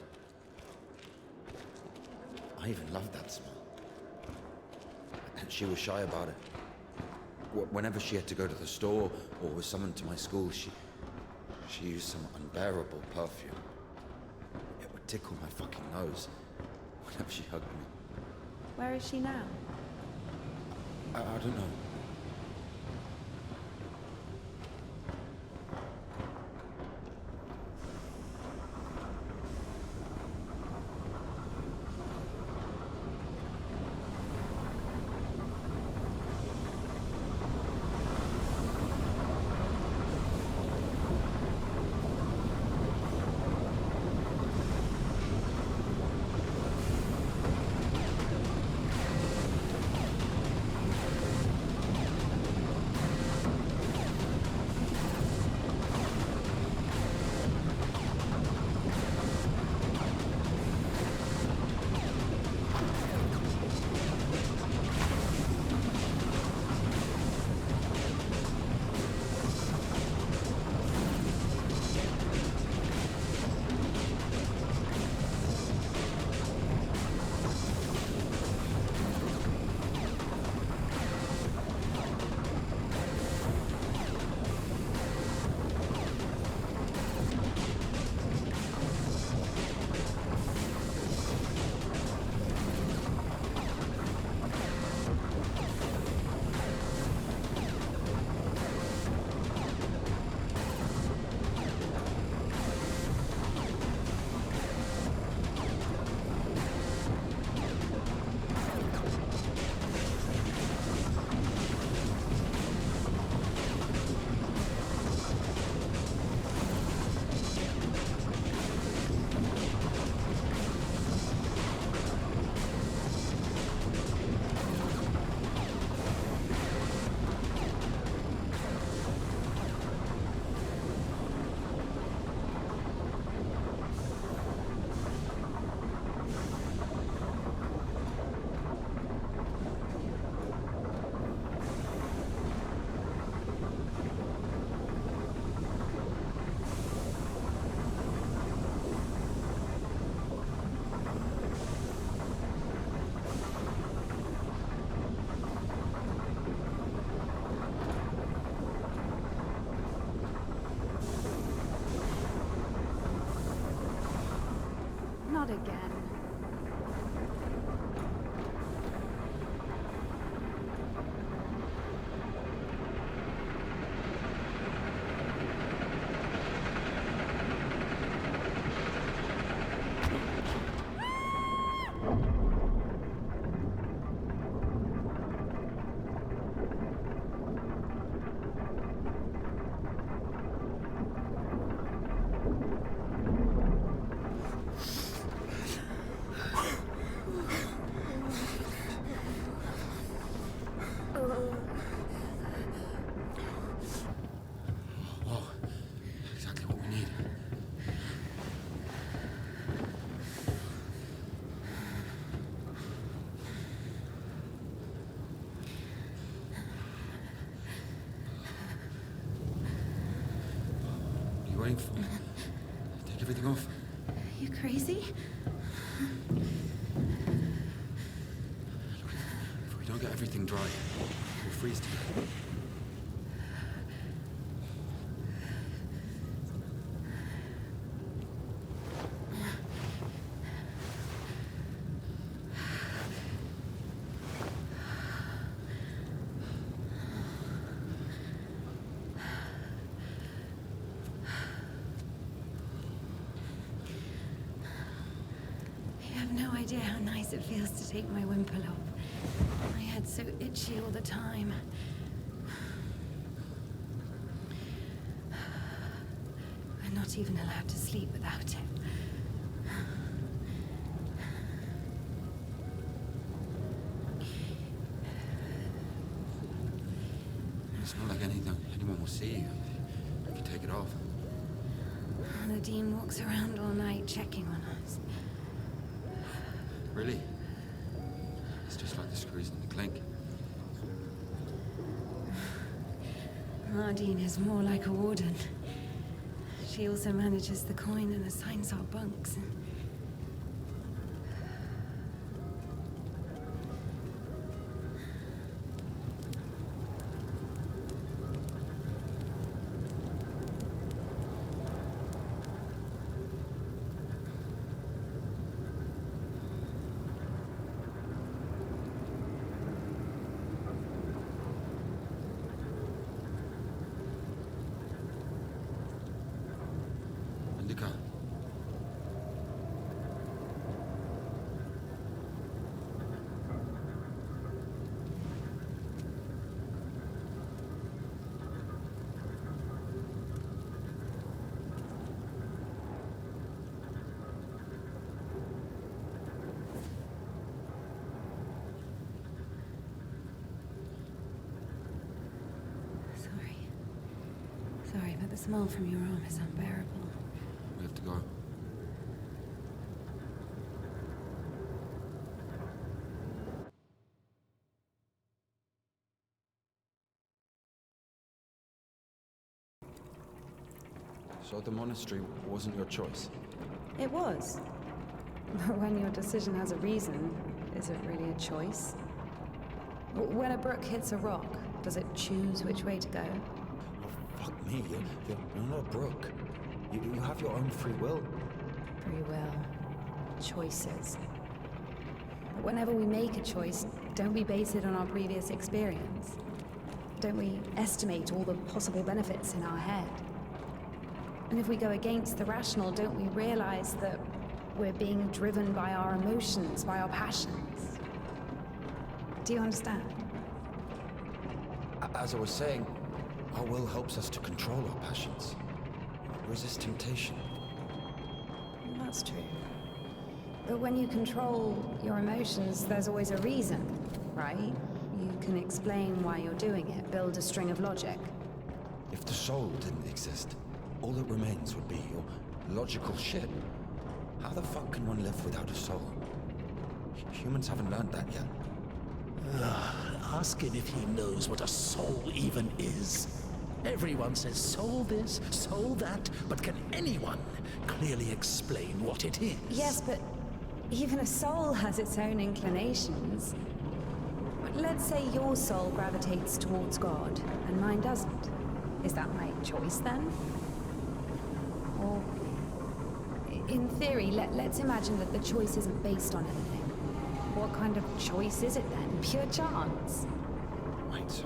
I even loved that smell. And she was shy about it. Whenever she had to go to the store or was summoned to my school, she used some unbearable perfume. It would tickle my fucking nose whenever she hugged me. Where is she now? I don't know. again. Waiting for me. Take everything off. You crazy? If we don't get everything dry, we'll freeze to death. Idea how nice it feels to take my wimple off. My head's so itchy all the time. I'm not even allowed to sleep without it. It's not like anyone will see you if you take it off. The Dean walks around all night checking on us. Really? It's just like the screws in the clink. Nardine is more like a warden. She also manages the coin and assigns our bunks. INDIKA. Sorry, but the smell from your arm is unbearable. We have to go. So the monastery wasn't your choice? It was. But when your decision has a reason, is it really a choice? When a brook hits a rock, does it choose which way to go? Oh, fuck me, you're not a brook. You have your own free will. Free will. Choices. But whenever we make a choice, don't we base it on our previous experience? Don't we estimate all the possible benefits in our head? And if we go against the rational, don't we realize that we're being driven by our emotions, by our passions? Do you understand? As I was saying, our will helps us to control our passions. Resist temptation. That's true. But when you control your emotions, there's always a reason, right? You can explain why you're doing it, build a string of logic. If the soul didn't exist, all that remains would be your logical shit. How the fuck can one live without a soul? Humans haven't learned that yet. Ask him if he knows what a soul even is. Everyone says soul this, soul that, but can anyone clearly explain what it is? Yes, but even a soul has its own inclinations. Let's say your soul gravitates towards God, and mine doesn't. Is that my choice then? Or in theory, let's imagine that the choice isn't based on anything. What kind of choice is it then? Pure chance? Wait, so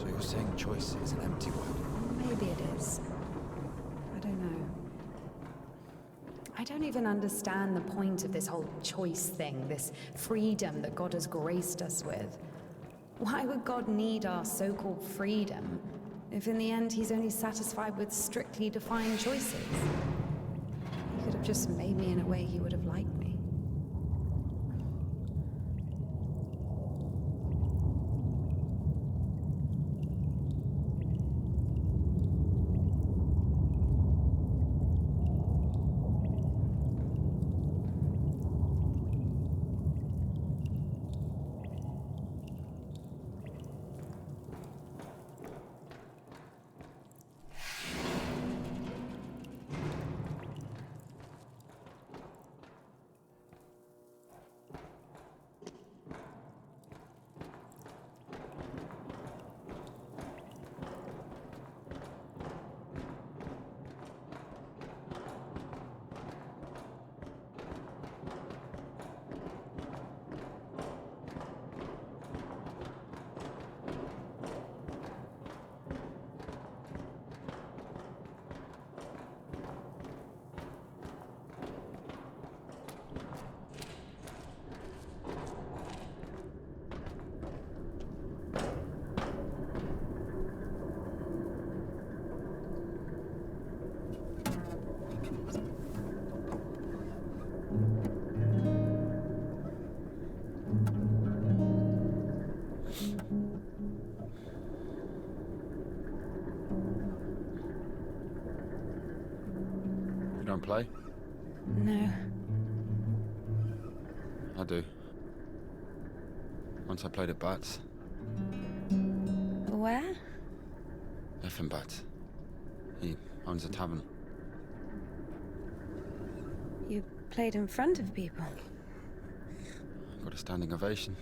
you're saying choice is an empty word? Maybe it is. I don't know. I don't even understand the point of this whole choice thing, this freedom that God has graced us with. Why would God need our so-called freedom if in the end he's only satisfied with strictly defined choices? He could have just made me in a way he would have liked me. Don't play? No. I do. Once I played at Bats. Where? Effin Bats. He owns a tavern. You played in front of people. Got a standing ovation.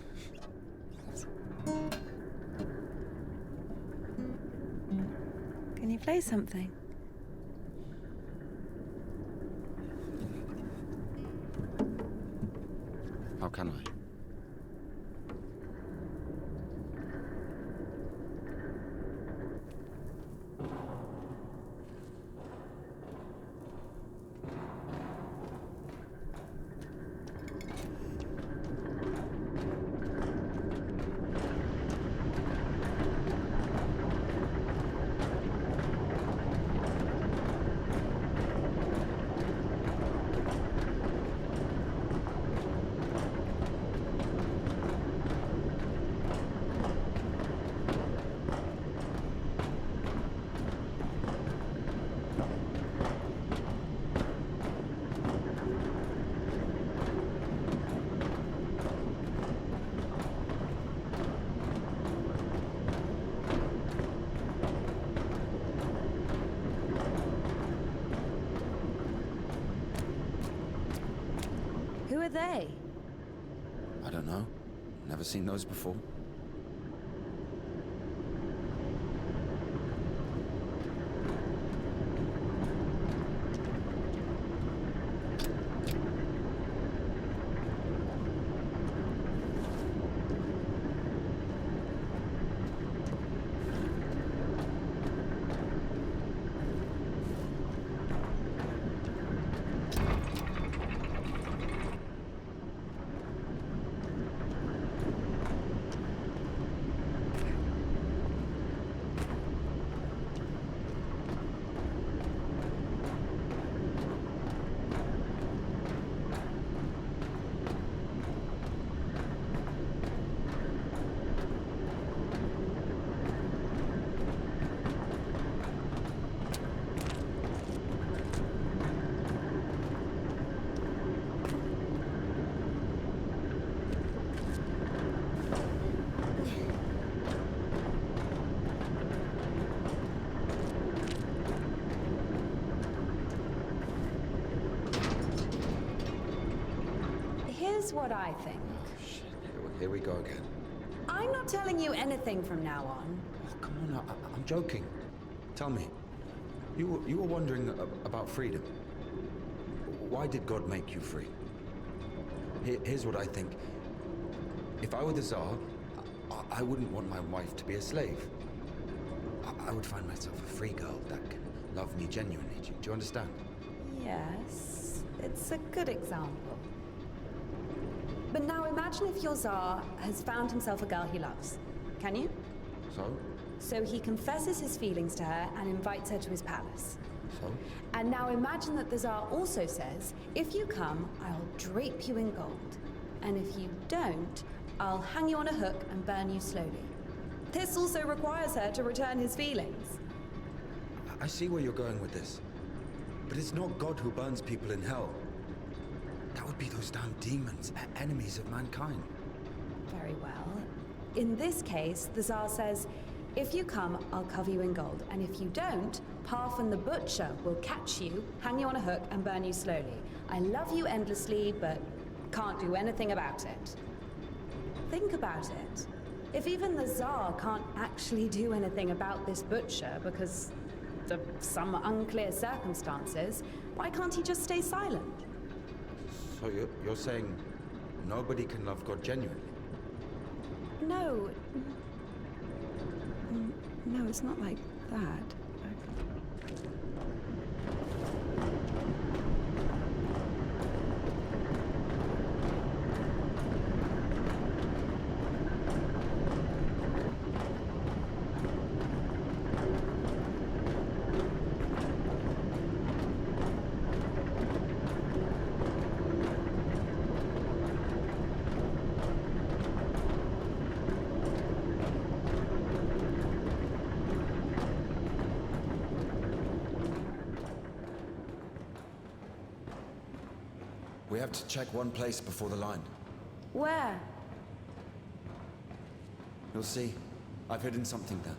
Can you play something? How can I? Who are they? I don't know. Never seen those before. Here's what I think. Shit, here we go again. I'm not telling you anything from now on. Oh, come on, I'm joking. Tell me, you were wondering about freedom. Why did God make you free? Here's what I think. If I were the Tsar, I wouldn't want my wife to be a slave. I would find myself a free girl that can love me genuinely. Do you understand? Yes, it's a good example. But now imagine if your Tsar has found himself a girl he loves. Can you? So? So he confesses his feelings to her and invites her to his palace. So? And now imagine that the Tsar also says, if you come, I'll drape you in gold. And if you don't, I'll hang you on a hook and burn you slowly. This also requires her to return his feelings. I see where you're going with this. But it's not God who burns people in hell. That would be those damn demons, enemies of mankind. Very well. In this case, the Tsar says, if you come, I'll cover you in gold. And if you don't, Parfin the Butcher will catch you, hang you on a hook, and burn you slowly. I love you endlessly, but can't do anything about it. Think about it. If even the Tsar can't actually do anything about this butcher because of some unclear circumstances, why can't he just stay silent? So you're saying nobody can love God genuinely? No. No, it's not like that. We have to check one place before the line. Where? You'll see. I've hidden something there.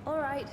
All right.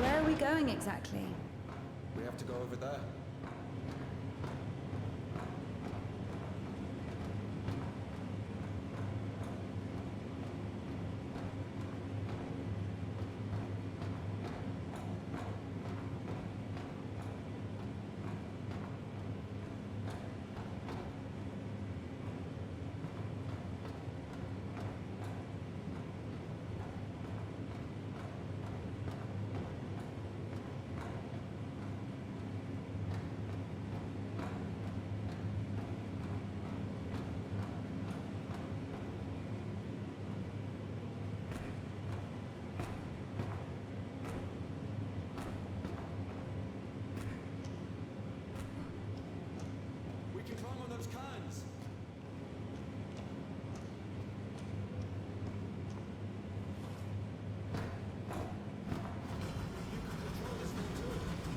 Where are we going exactly? We have to go over there.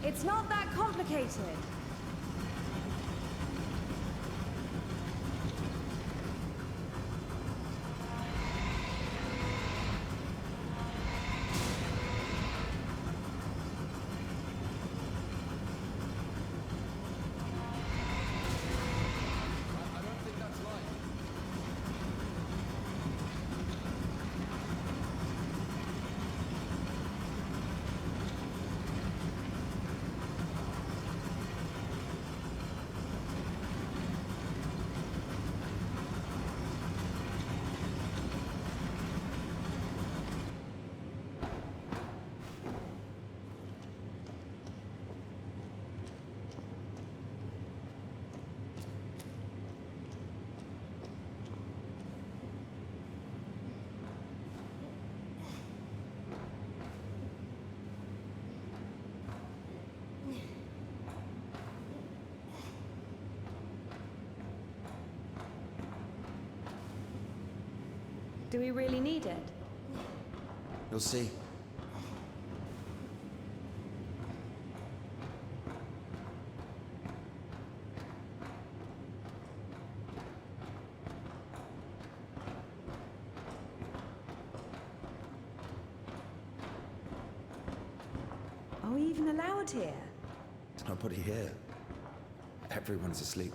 It's not that complicated. Do we really need it? You'll see. Are we even allowed here? There's nobody here. Everyone's asleep.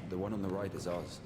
The one on the right is ours.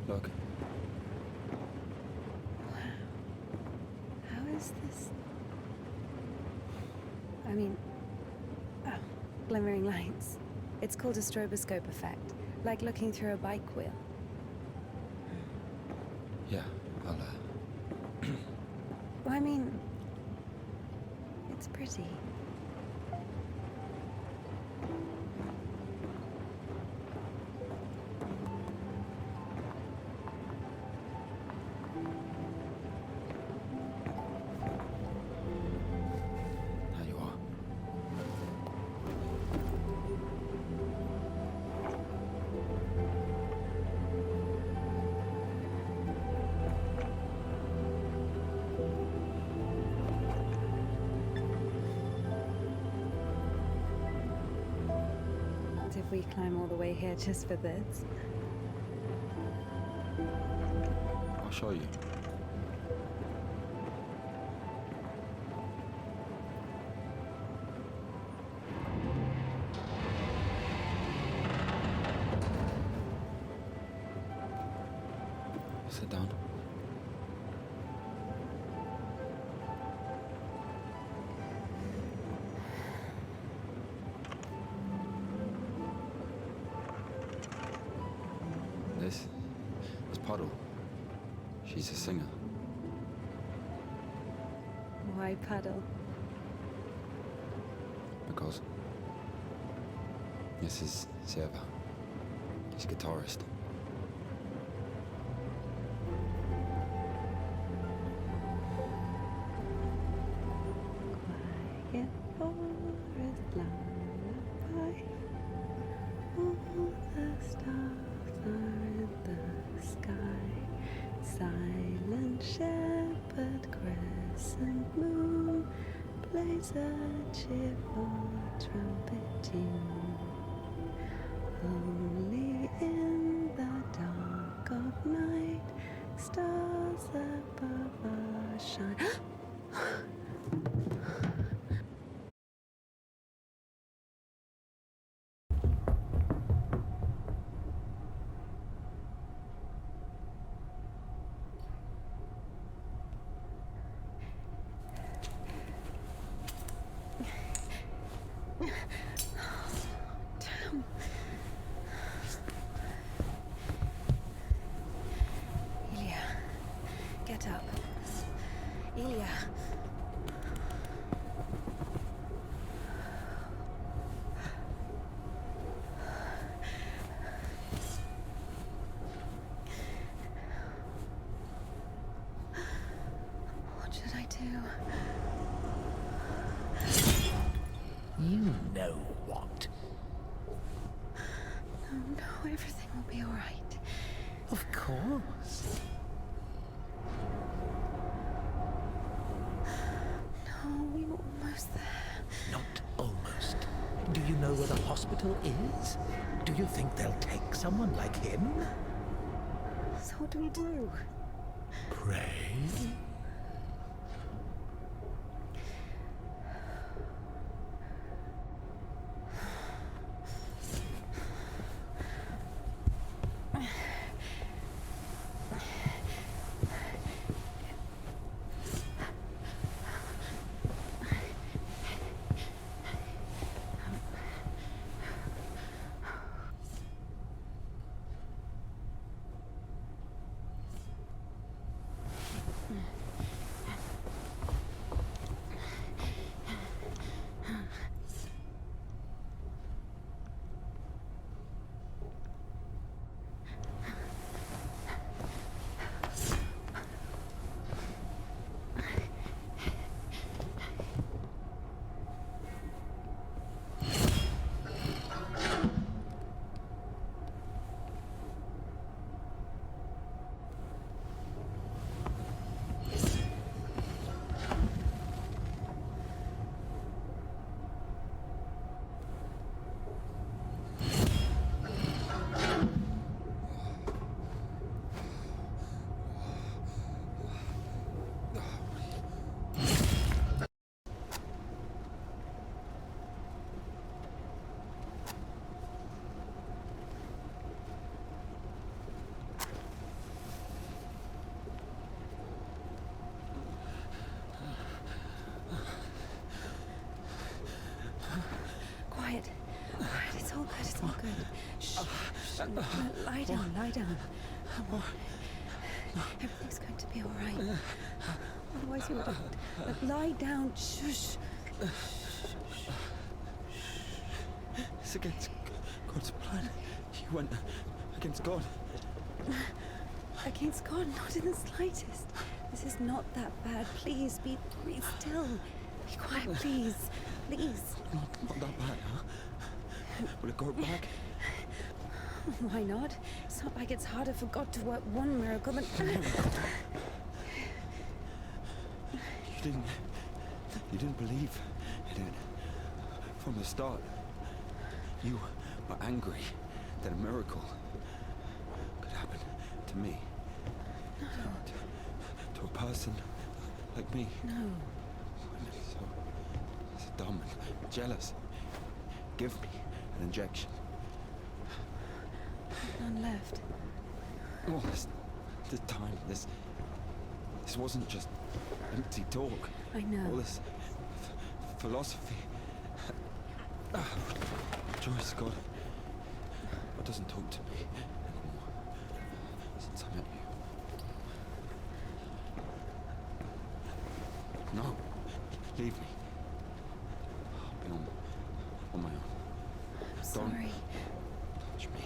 Look. How is this? I mean, glimmering lights. It's called a stroboscope effect, like looking through a bike wheel. Yeah, I'll, Well, I mean, it's pretty. There you are. Did we climb all the way here just for this? I'll show you. Sit down. This is Puddle. She's a singer. Why Puddle? Because this is Seva. He's a guitarist. Quiet forest lullaby. All the stars are in the sky. Silent shepherd, crescent moon plays a cheerful trumpet tune. Only in the dark of night stars above us shine. Damn. Ilya, get up. Ilya. What should I do? You know what? No, everything will be all right. Of course. No, we were almost there. Not almost. Do you know where the hospital is? Do you think they'll take someone like him? So what do we do? Pray? Lie down, lie down. Everything's going to be all right. Otherwise you would... Lie down, shush. It's against God's plan. You went against God. Against God? Not in the slightest. This is not that bad. Please, be still. Be quiet, please. Please. Not that bad, huh? Will it go back? Why not? It's not like it's harder for God to work one miracle than... You didn't believe in it from the start. You were angry that a miracle could happen to me. No. To a person like me. No. Women so dumb and jealous. Give me an injection. None left. All this time, this wasn't just empty talk. I know. All this philosophy. Joyce, God doesn't talk to me anymore since I met you. No, leave me. I'll be on my own. I'm sorry. Don't touch me.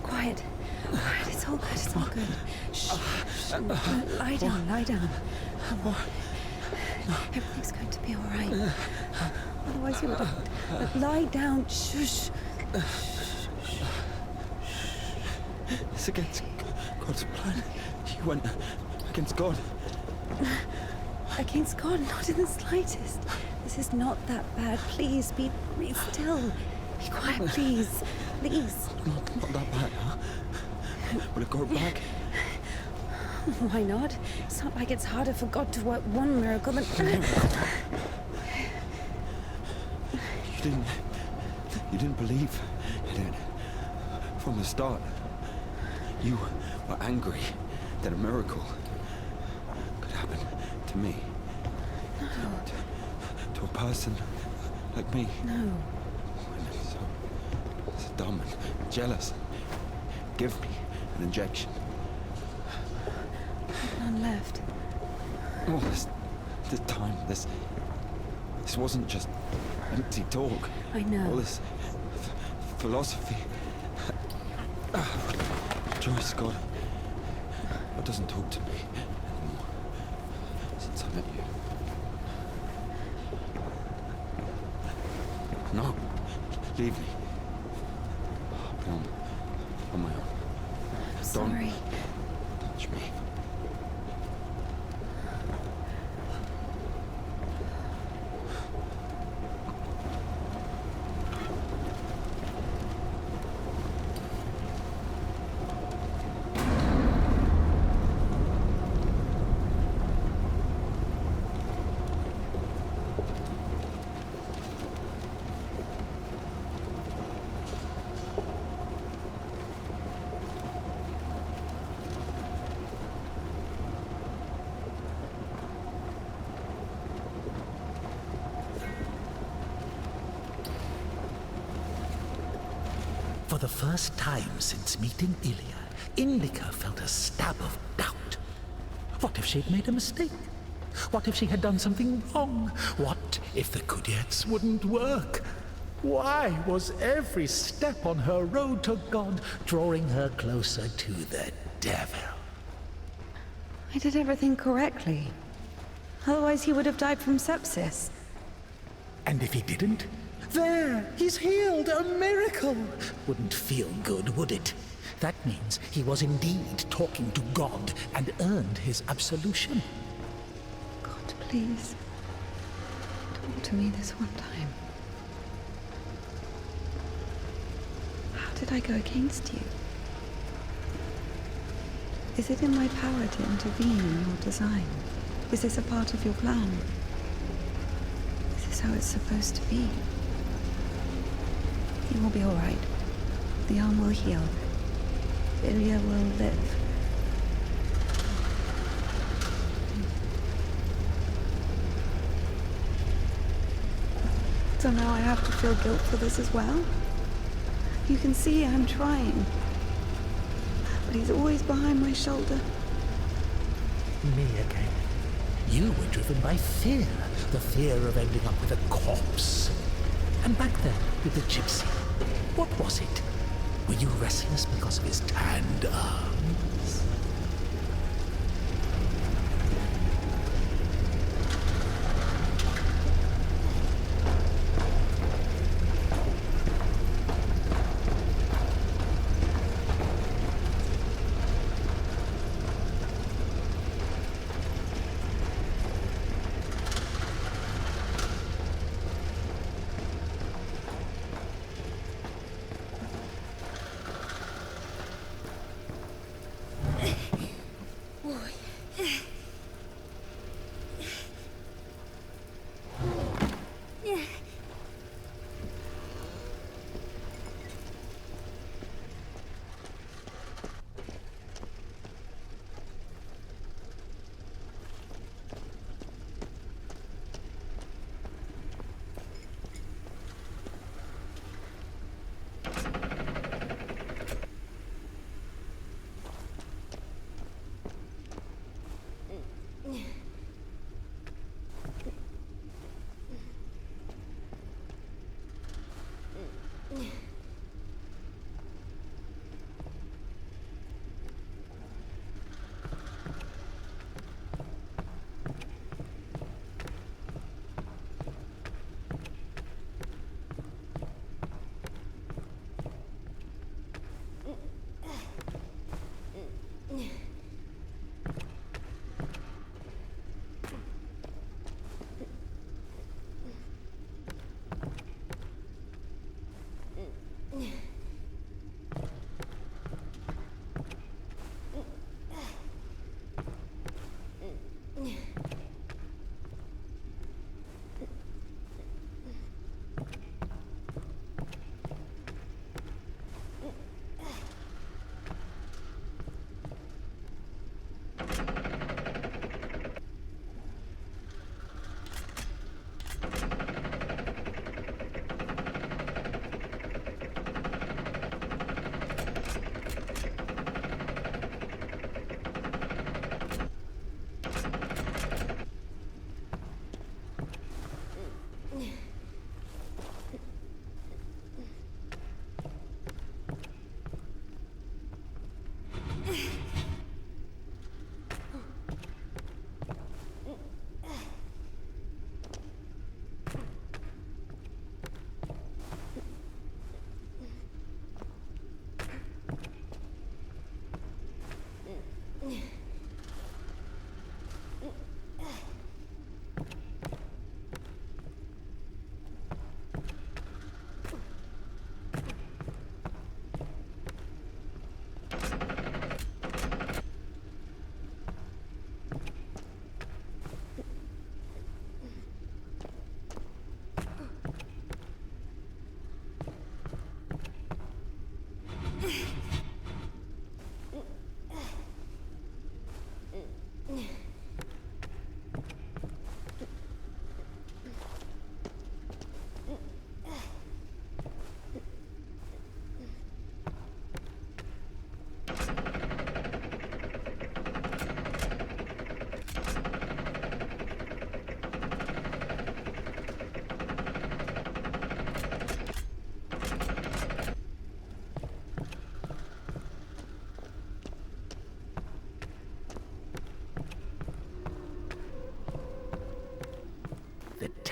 Quiet. It's all good. It's all good. Shh. Lie down. Lie down. Everything's going to be all right. Otherwise you would... Lie down. Shush. It's against God's plan. You went against God. Against God? Not in the slightest. This is not that bad. Please, be still. Be quiet, please. Please. Not that bad, huh? Will it go back? Why not? It's not like it's harder for God to work one miracle than... You didn't believe in it from the start. You were angry that a miracle could happen to me. No. To a person like me. No. Women so dumb and jealous. Give me an injection. None left. All this time, this wasn't just empty talk. I know. All this philosophy. Joyce, God doesn't talk to me anymore since I met you. No, leave me. I'll be on my own. I'm sorry. Don't touch me. For the first time since meeting Ilya, Indika felt a stab of doubt. What if she'd made a mistake? What if she had done something wrong? What if the Kudiets wouldn't work? Why was every step on her road to God drawing her closer to the devil? I did everything correctly. Otherwise he would have died from sepsis. And if he didn't? There, he's healed, a miracle! Wouldn't feel good, would it? That means he was indeed talking to God and earned his absolution. God, please. Talk to me this one time. How did I go against you? Is it in my power to intervene in your design? Is this a part of your plan? Is this how it's supposed to be? You will be all right. The arm will heal. Ilya will live. So now I have to feel guilt for this as well? You can see I'm trying. But he's always behind my shoulder. Me again. You were driven by fear. The fear of ending up with a corpse. And back then, with the gypsy, what was it? Were you restless because of his tanned arms?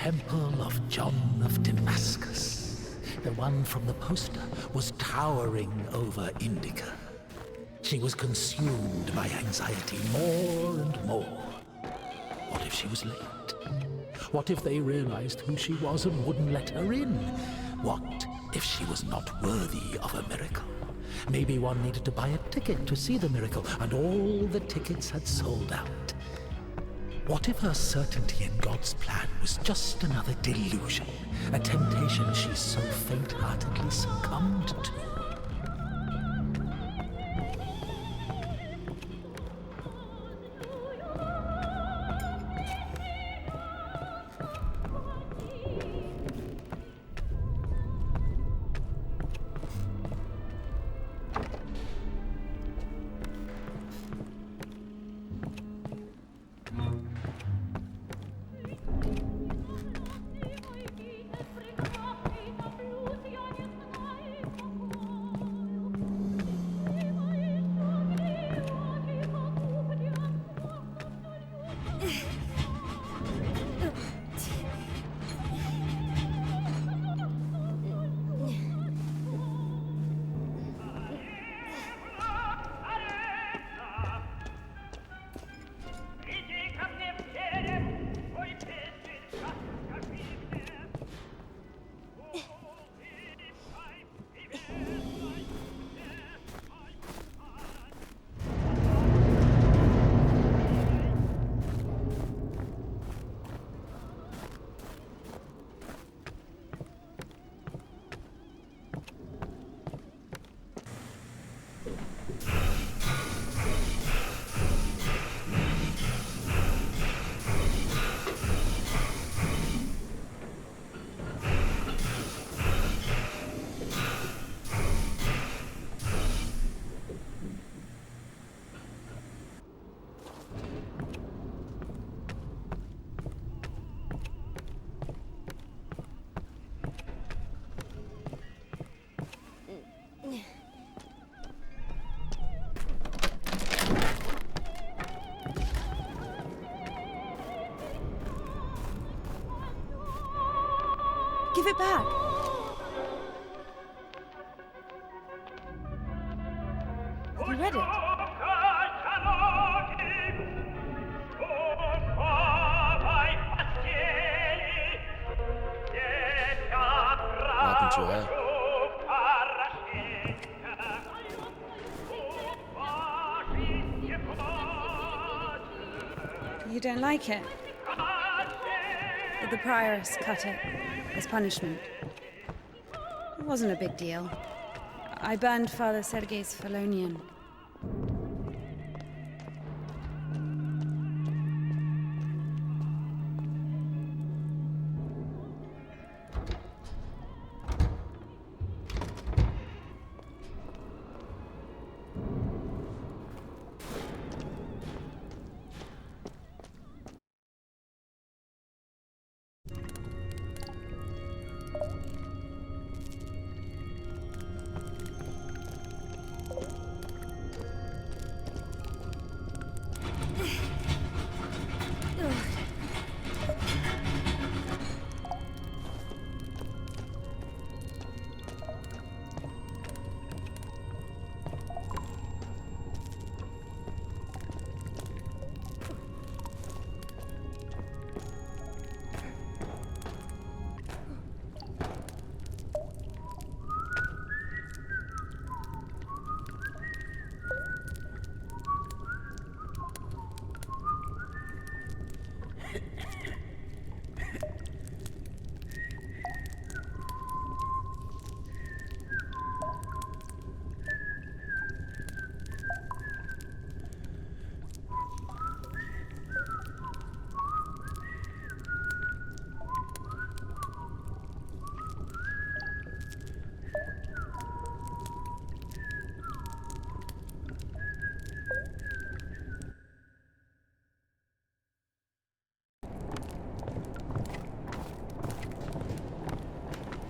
Temple of John of Damascus. The one from the poster was towering over INDIKA. She was consumed by anxiety more and more. What if she was late? What if they realized who she was and wouldn't let her in? What if she was not worthy of a miracle? Maybe one needed to buy a ticket to see the miracle, and all the tickets had sold out. What if her certainty in God's plan was just another delusion, a temptation she so faint-heartedly succumbed to? Give it back. Have you read it? What happened to her? You don't like it? The prioress cut it as punishment. It wasn't a big deal. I burned Father Sergei's Felonian.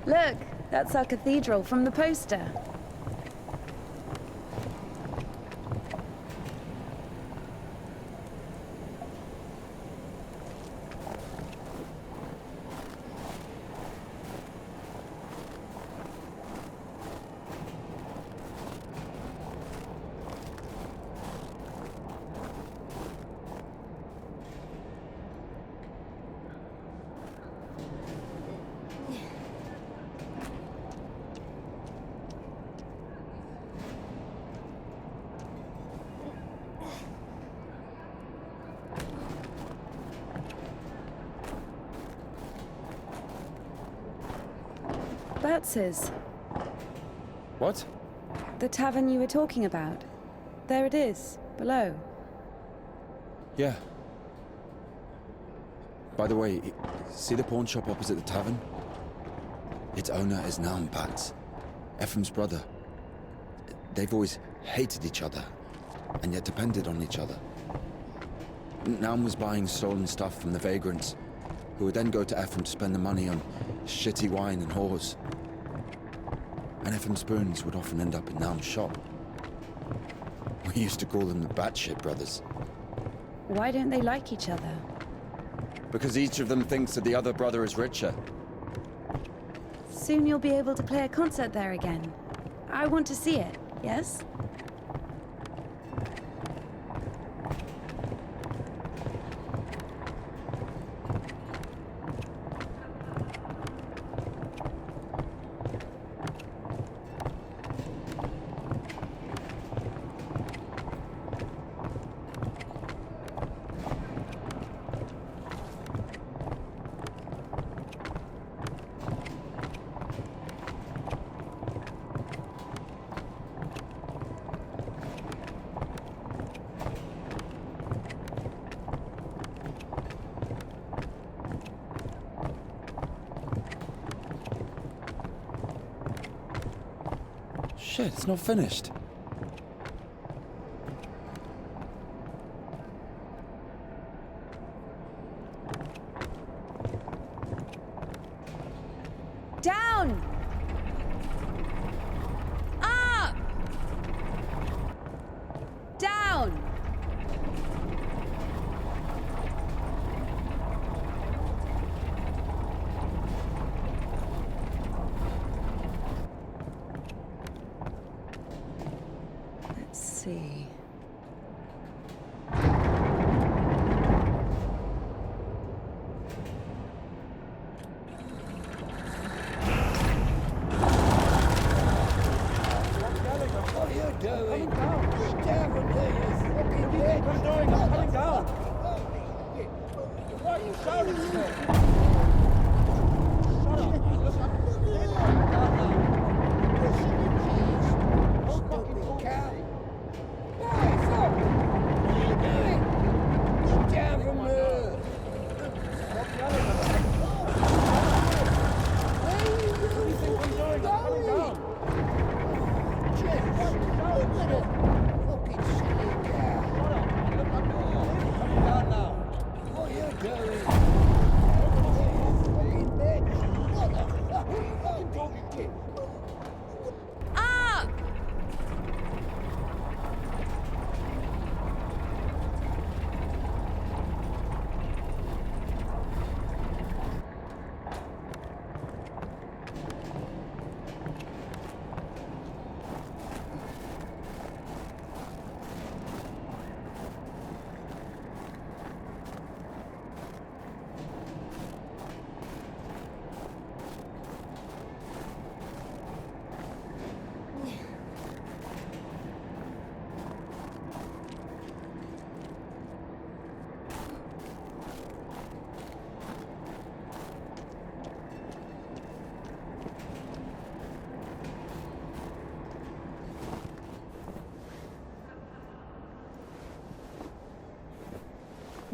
Look, that's our cathedral from the poster. Hertz's. What? The tavern you were talking about. There it is, below. Yeah. By the way, see the pawn shop opposite the tavern? Its owner is Naum Pats, Ephraim's brother. They've always hated each other, and yet depended on each other. Naum was buying stolen stuff from the vagrants, who would then go to Ephraim to spend the money on shitty wine and whores. And Ephraim's spoons would often end up in Naum's shop. We used to call them the Batshit brothers. Why don't they like each other? Because each of them thinks that the other brother is richer. Soon you'll be able to play a concert there again. I want to see it, yes? Shit, it's not finished. Down! Up! Down! Let's see. What are you doing? Get down from there, you fucking bitch! What are you doing? I'm coming down! What are you shouting for? Shut up, man. Look, I'm fucking cow. Hey, fuck! What are you doing? Get down from there! Stop yelling at us. Where are you going? What do you think I'm doing? I'm coming down. Look at it! Fucking silly cow! Shut up, man. Look, I'm coming down now. What are you doing? Fucking bitch! What the fuck are you fucking talking to? Up!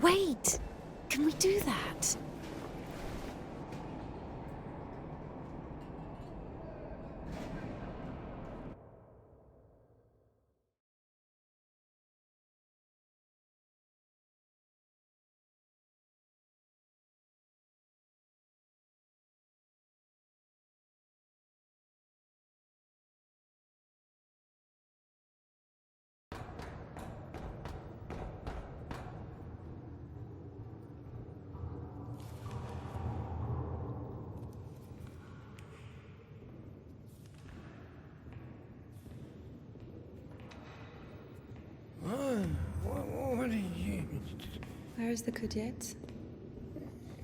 Wait! Can we do that? What are you... Where is the cadet?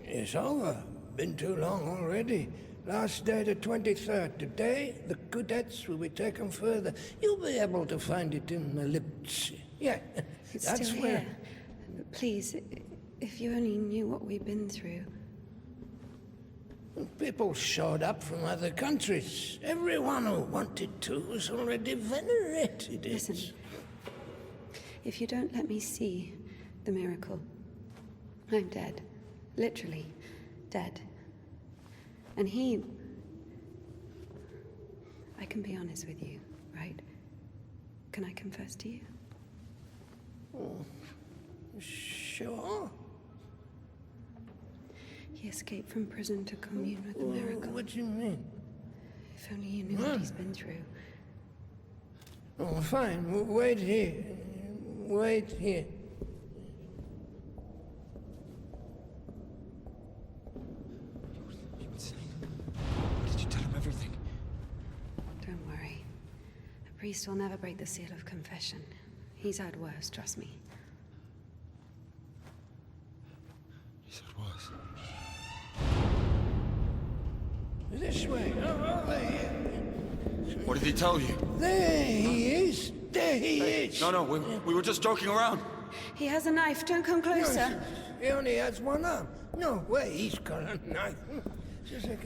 It's over. Been too long already. Last day the 23rd. Today, the cadets will be taken further. You'll be able to find it in the lips. Yeah, It's that's still where... here. Please, if you only knew what we've been through. People showed up from other countries. Everyone who wanted to was already venerated it. Listen, if you don't let me see the miracle, I'm dead. Literally dead. And I can be honest with you, right? Can I confess to you? Oh, sure. He escaped from prison to commune with the miracle. What do you mean? If only you knew what he's been through. Oh, fine. Wait here. Wait here. Did you tell him everything? Don't worry. A priest will never break the seal of confession. He's had worse, trust me. He said worse. This way. Over here. What did he tell you? There he is. There he is. No, we were just joking around. He has a knife. Don't come closer. No, he only has one arm. No way he's got a knife. Just like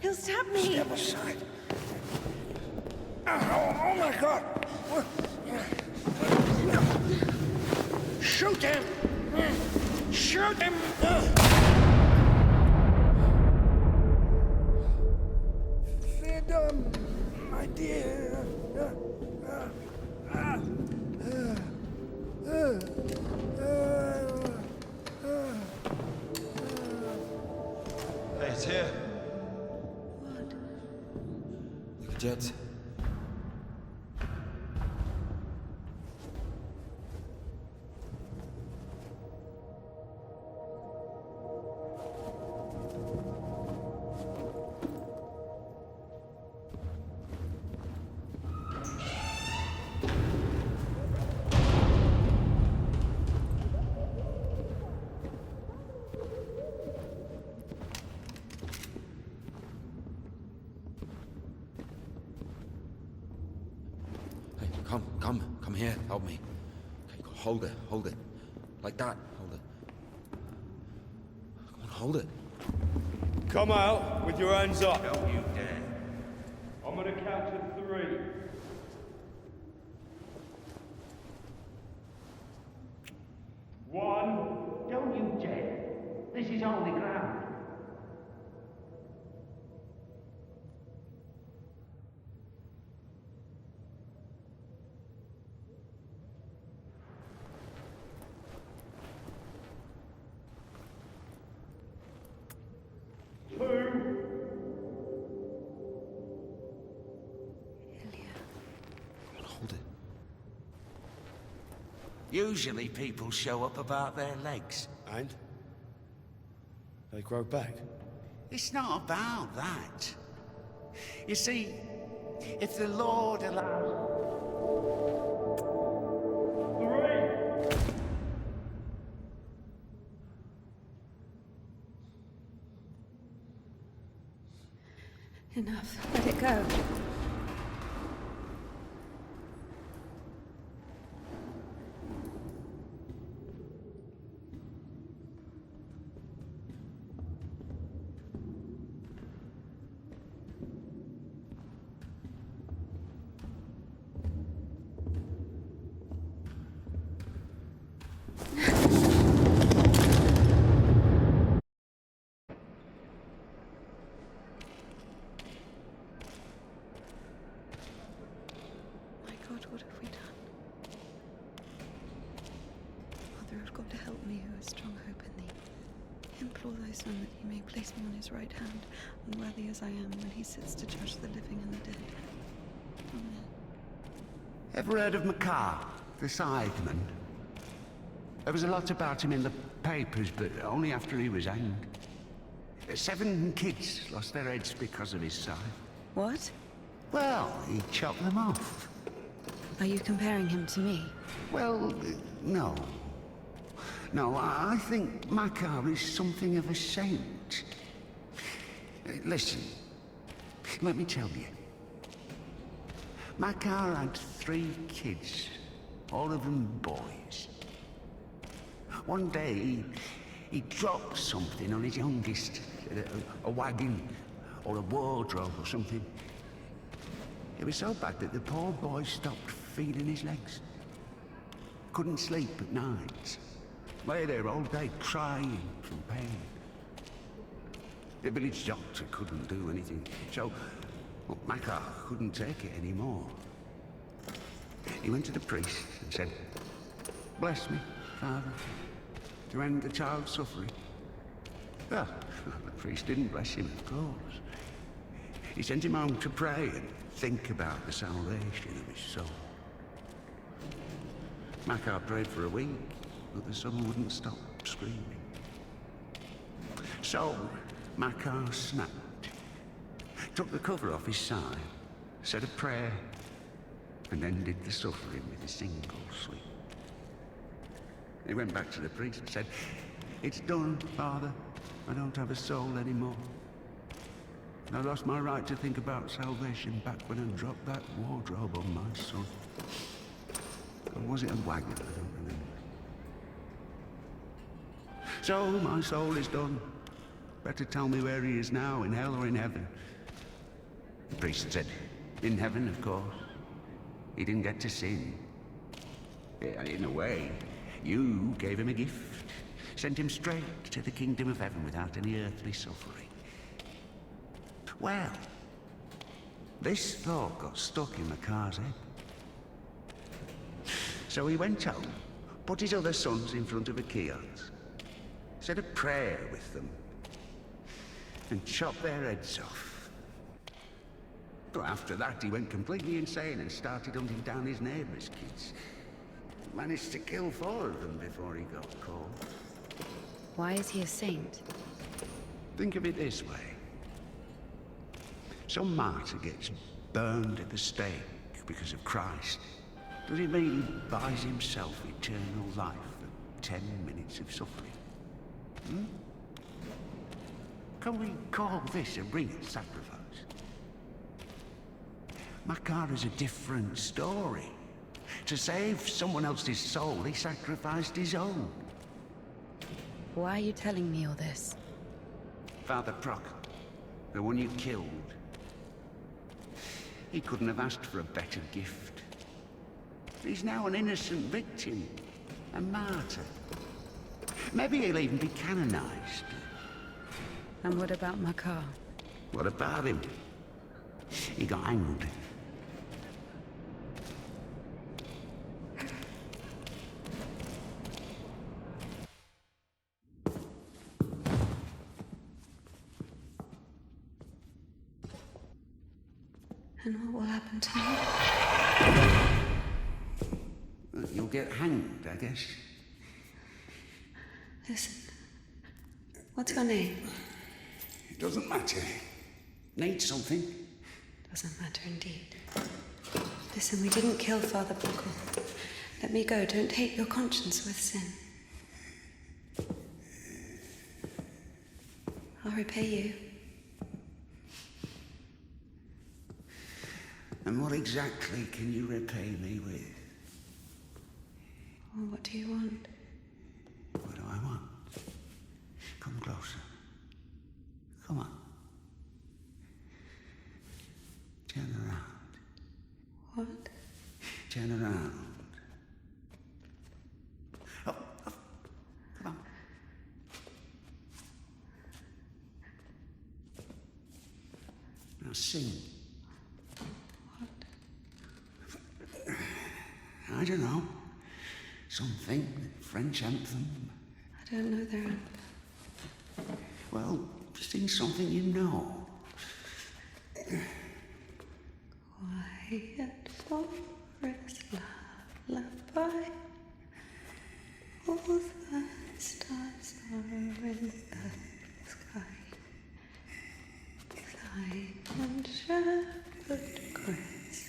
He'll stab me. Step aside. Oh my God. Shoot him. Shoot him. Freedom, my dear. Hey, it's here. What? The jets. Come here, help me. Okay, hold it. Like that, hold it. Come on, hold it. Come out with your hands up. Don't you dare. I'm gonna count to 3. One. Don't you dare. This is holy ground. Usually people show up about their legs. And? They grow back? It's not about that. You see, if the Lord allows... 3. Enough. Let it go. What have we done? Mother of God, help me, who has strong hope in thee. Implore thy Son that he may place me on his right hand, unworthy as I am, when he sits to judge the living and the dead. Amen. Ever heard of Makar, the Scytheman? There was a lot about him in the papers, but only after he was hanged. 7 kids lost their heads because of his scythe. What? Well, he chopped them off. Are you comparing him to me? Well, no. No, I think Makar is something of a saint. Listen, let me tell you. Makar had 3 kids, all of them boys. One day, he dropped something on his youngest, a wagon or a wardrobe or something. It was so bad that the poor boy stopped feeding his legs. Couldn't sleep at night. Lay there all day crying from pain. The village doctor couldn't do anything, so Makar couldn't take it anymore. He went to the priest and said, "Bless me, Father, to end the child's suffering." Well, the priest didn't bless him, of course. He sent him home to pray and think about the salvation of his soul. Makar prayed for a week, but the son wouldn't stop screaming. So Makar snapped, took the cover off his side, said a prayer, and ended the suffering with a single sweep. He went back to the priest and said, "It's done, Father. I don't have a soul anymore. I lost my right to think about salvation back when I dropped that wardrobe on my son. Or was it a wagon? I don't remember. So my soul is done. Better tell me where he is now, in hell or in heaven." The priest said, "In heaven, of course. He didn't get to sin. In a way, you gave him a gift. Sent him straight to the kingdom of heaven without any earthly suffering." Well, this thought got stuck in Makar's head. So he went home, put his other sons in front of a kiosk, said a prayer with them, and chopped their heads off. But after that, he went completely insane and started hunting down his neighbours' kids. Managed to kill 4 of them before he got caught. Why is he a saint? Think of it this way. Some martyr gets burned at the stake because of Christ. Does it mean he buys himself eternal life for 10 minutes of suffering? Can we call this a real sacrifice? Makar is a different story. To save someone else's soul, he sacrificed his own. Why are you telling me all this? Father Proc, the one you killed, he couldn't have asked for a better gift. He's now an innocent victim, a martyr. Maybe he'll even be canonized. And what about Makar? What about him? He got hanged. And what will happen to me? You'll get hanged, I guess. Listen. What's your name? It doesn't matter. Need something? Doesn't matter indeed. Listen, we didn't kill Father Buckle. Let me go. Don't taint your conscience with sin. I'll repay you. And what exactly can you repay me with? Well, what do you want? What do I want? Come closer. Come on. Turn around. What? Turn around. Oh, come on. Now sing. I don't know. Something. French anthem. I don't know their anthem. Well, sing something you know. Quiet forest lullaby. All the stars are in the sky. Silent shepherd cries.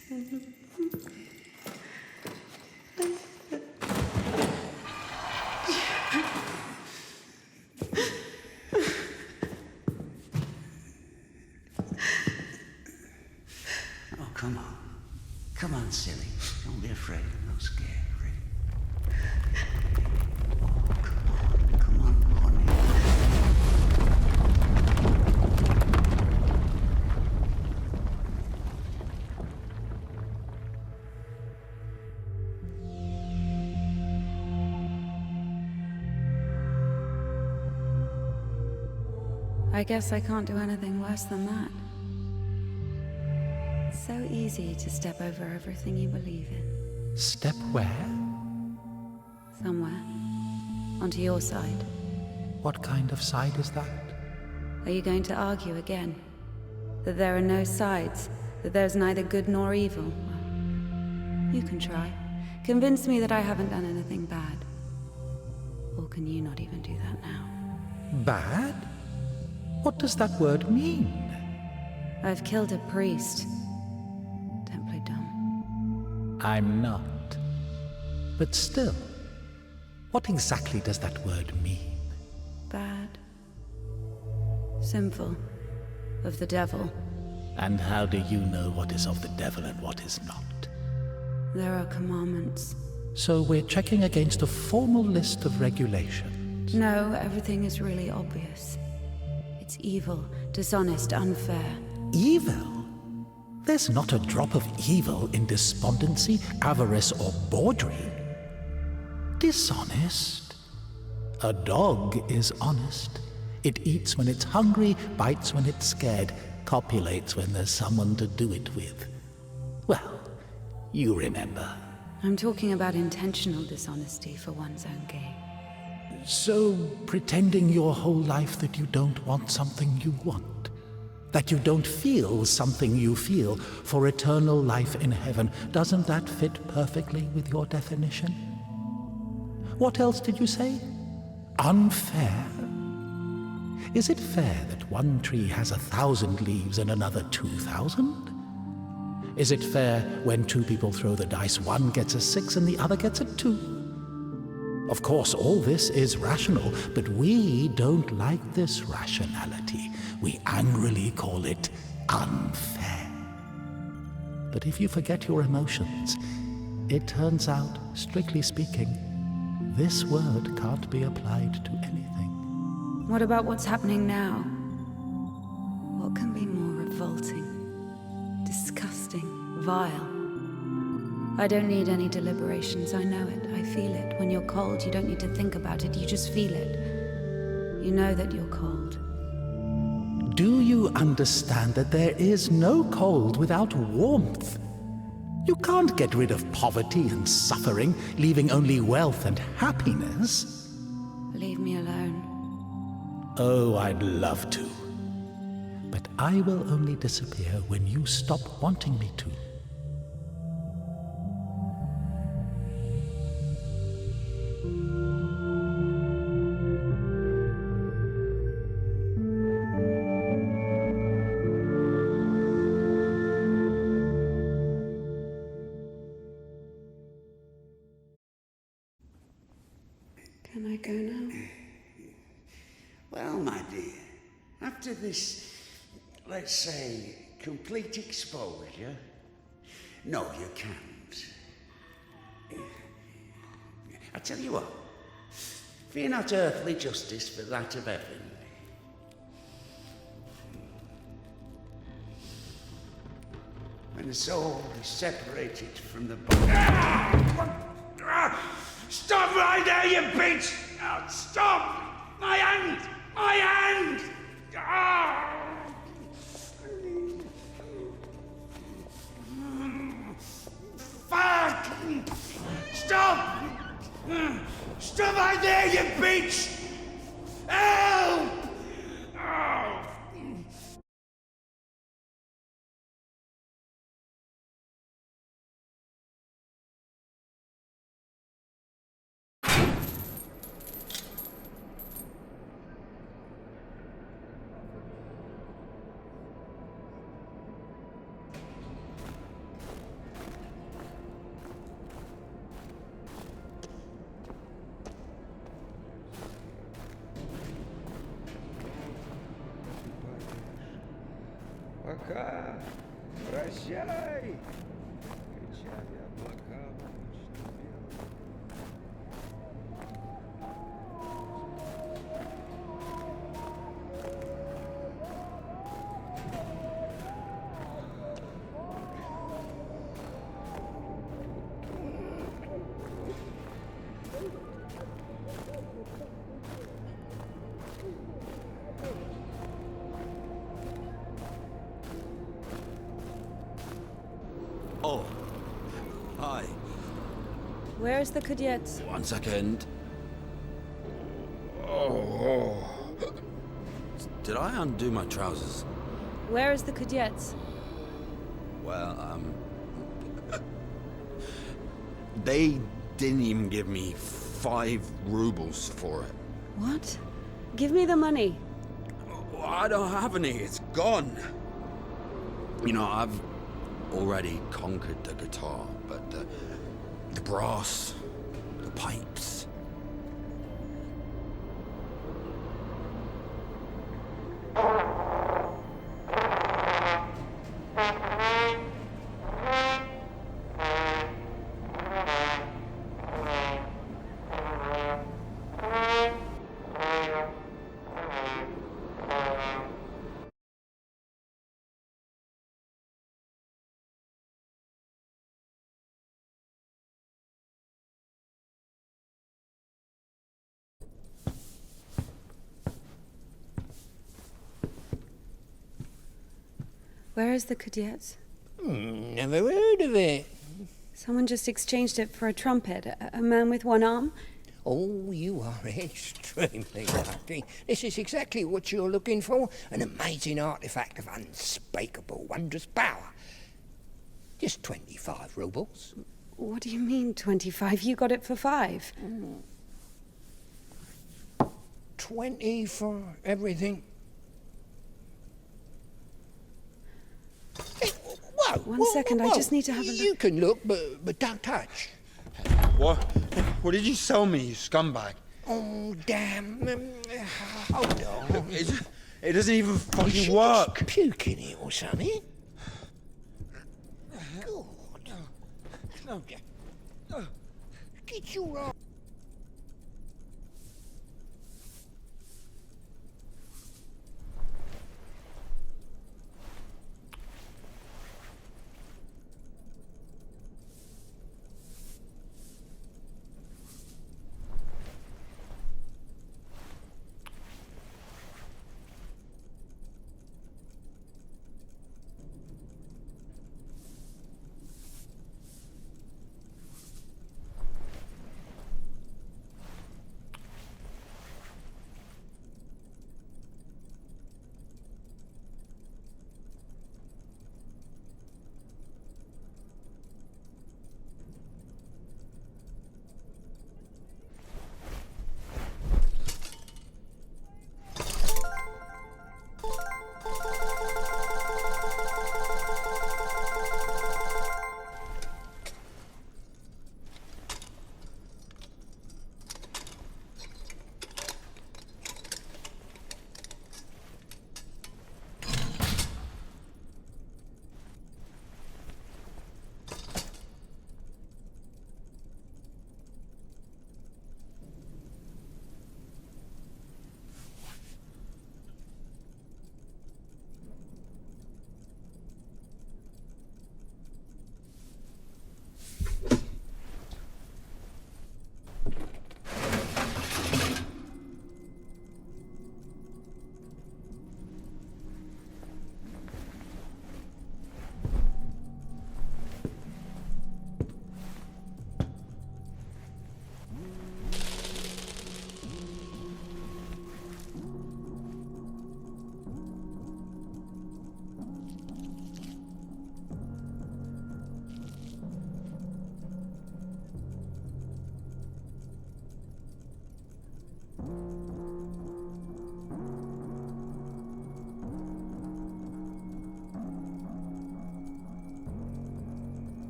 Oh, come on. Come on, silly. Don't be afraid. I'm not scared. Oh, come on, honey. I guess I can't do anything worse than that. It's so easy to step over everything you believe in. Step where? Somewhere. Onto your side. What kind of side is that? Are you going to argue again? That there are no sides? That there's neither good nor evil? Well, you can try. Convince me that I haven't done anything bad. Or can you not even do that now? Bad? What does that word mean? I've killed a priest. Don't play dumb. I'm not. But still, what exactly does that word mean? Bad. Sinful. Of the devil. And how do you know what is of the devil and what is not? There are commandments. So we're checking against a formal list of regulations. No, everything is really obvious. It's evil, dishonest, unfair. Evil? There's not a drop of evil in despondency, avarice, or bawdry. Dishonest? A dog is honest. It eats when it's hungry, bites when it's scared, copulates when there's someone to do it with. Well, you remember. I'm talking about intentional dishonesty for one's own gain. So, pretending your whole life that you don't want something you want, that you don't feel something you feel for eternal life in heaven, doesn't that fit perfectly with your definition? What else did you say? Unfair? Is it fair that one tree has 1,000 leaves and another 2,000? Is it fair when two people throw the dice, one gets a 6 and the other gets a 2? Of course, all this is rational, but we don't like this rationality. We angrily call it unfair. But if you forget your emotions, it turns out, strictly speaking, this word can't be applied to anything. What about what's happening now? What can be more revolting, disgusting, vile? I don't need any deliberations, I know it, I feel it. When you're cold, you don't need to think about it, you just feel it. You know that you're cold. Do you understand that there is no cold without warmth? You can't get rid of poverty and suffering, leaving only wealth and happiness. Leave me alone. Oh, I'd love to. But I will only disappear when you stop wanting me to. Can I go now? Well, my dear, after this, let's say, complete exposure, no, you can't. I tell you what, fear not earthly justice for that of heaven. When the soul is separated from the body... Stop right there, you bitch! Oh, stop! My hand! My hand! Fuck! Stop! Stop right there, you bitch! Help! Oh. Makar, прощай! Кричали облака в ночь белой. Where is the cadet? 1 second. Oh. Did I undo my trousers? Where is the cadet? Well, they didn't even give me 5 rubles for it. What? Give me the money. I don't have any, it's gone. You know, I've already conquered the guitar, but the brass, the pipes. Where is the cadet? Never heard of it. Someone just exchanged it for a trumpet. A man with one arm? Oh, you are extremely lucky. This is exactly what you're looking for. An amazing artifact of unspeakable, wondrous power. Just 25 rubles. What do you mean, 25? You got it for 5. 20 for everything. Hey, whoa, One second, I just need to have a look. You can look, but don't touch. What? What did you sell me, you scumbag? Oh, damn. Hold on. It doesn't even fucking work. Just puke in it or something. God. Get your arm.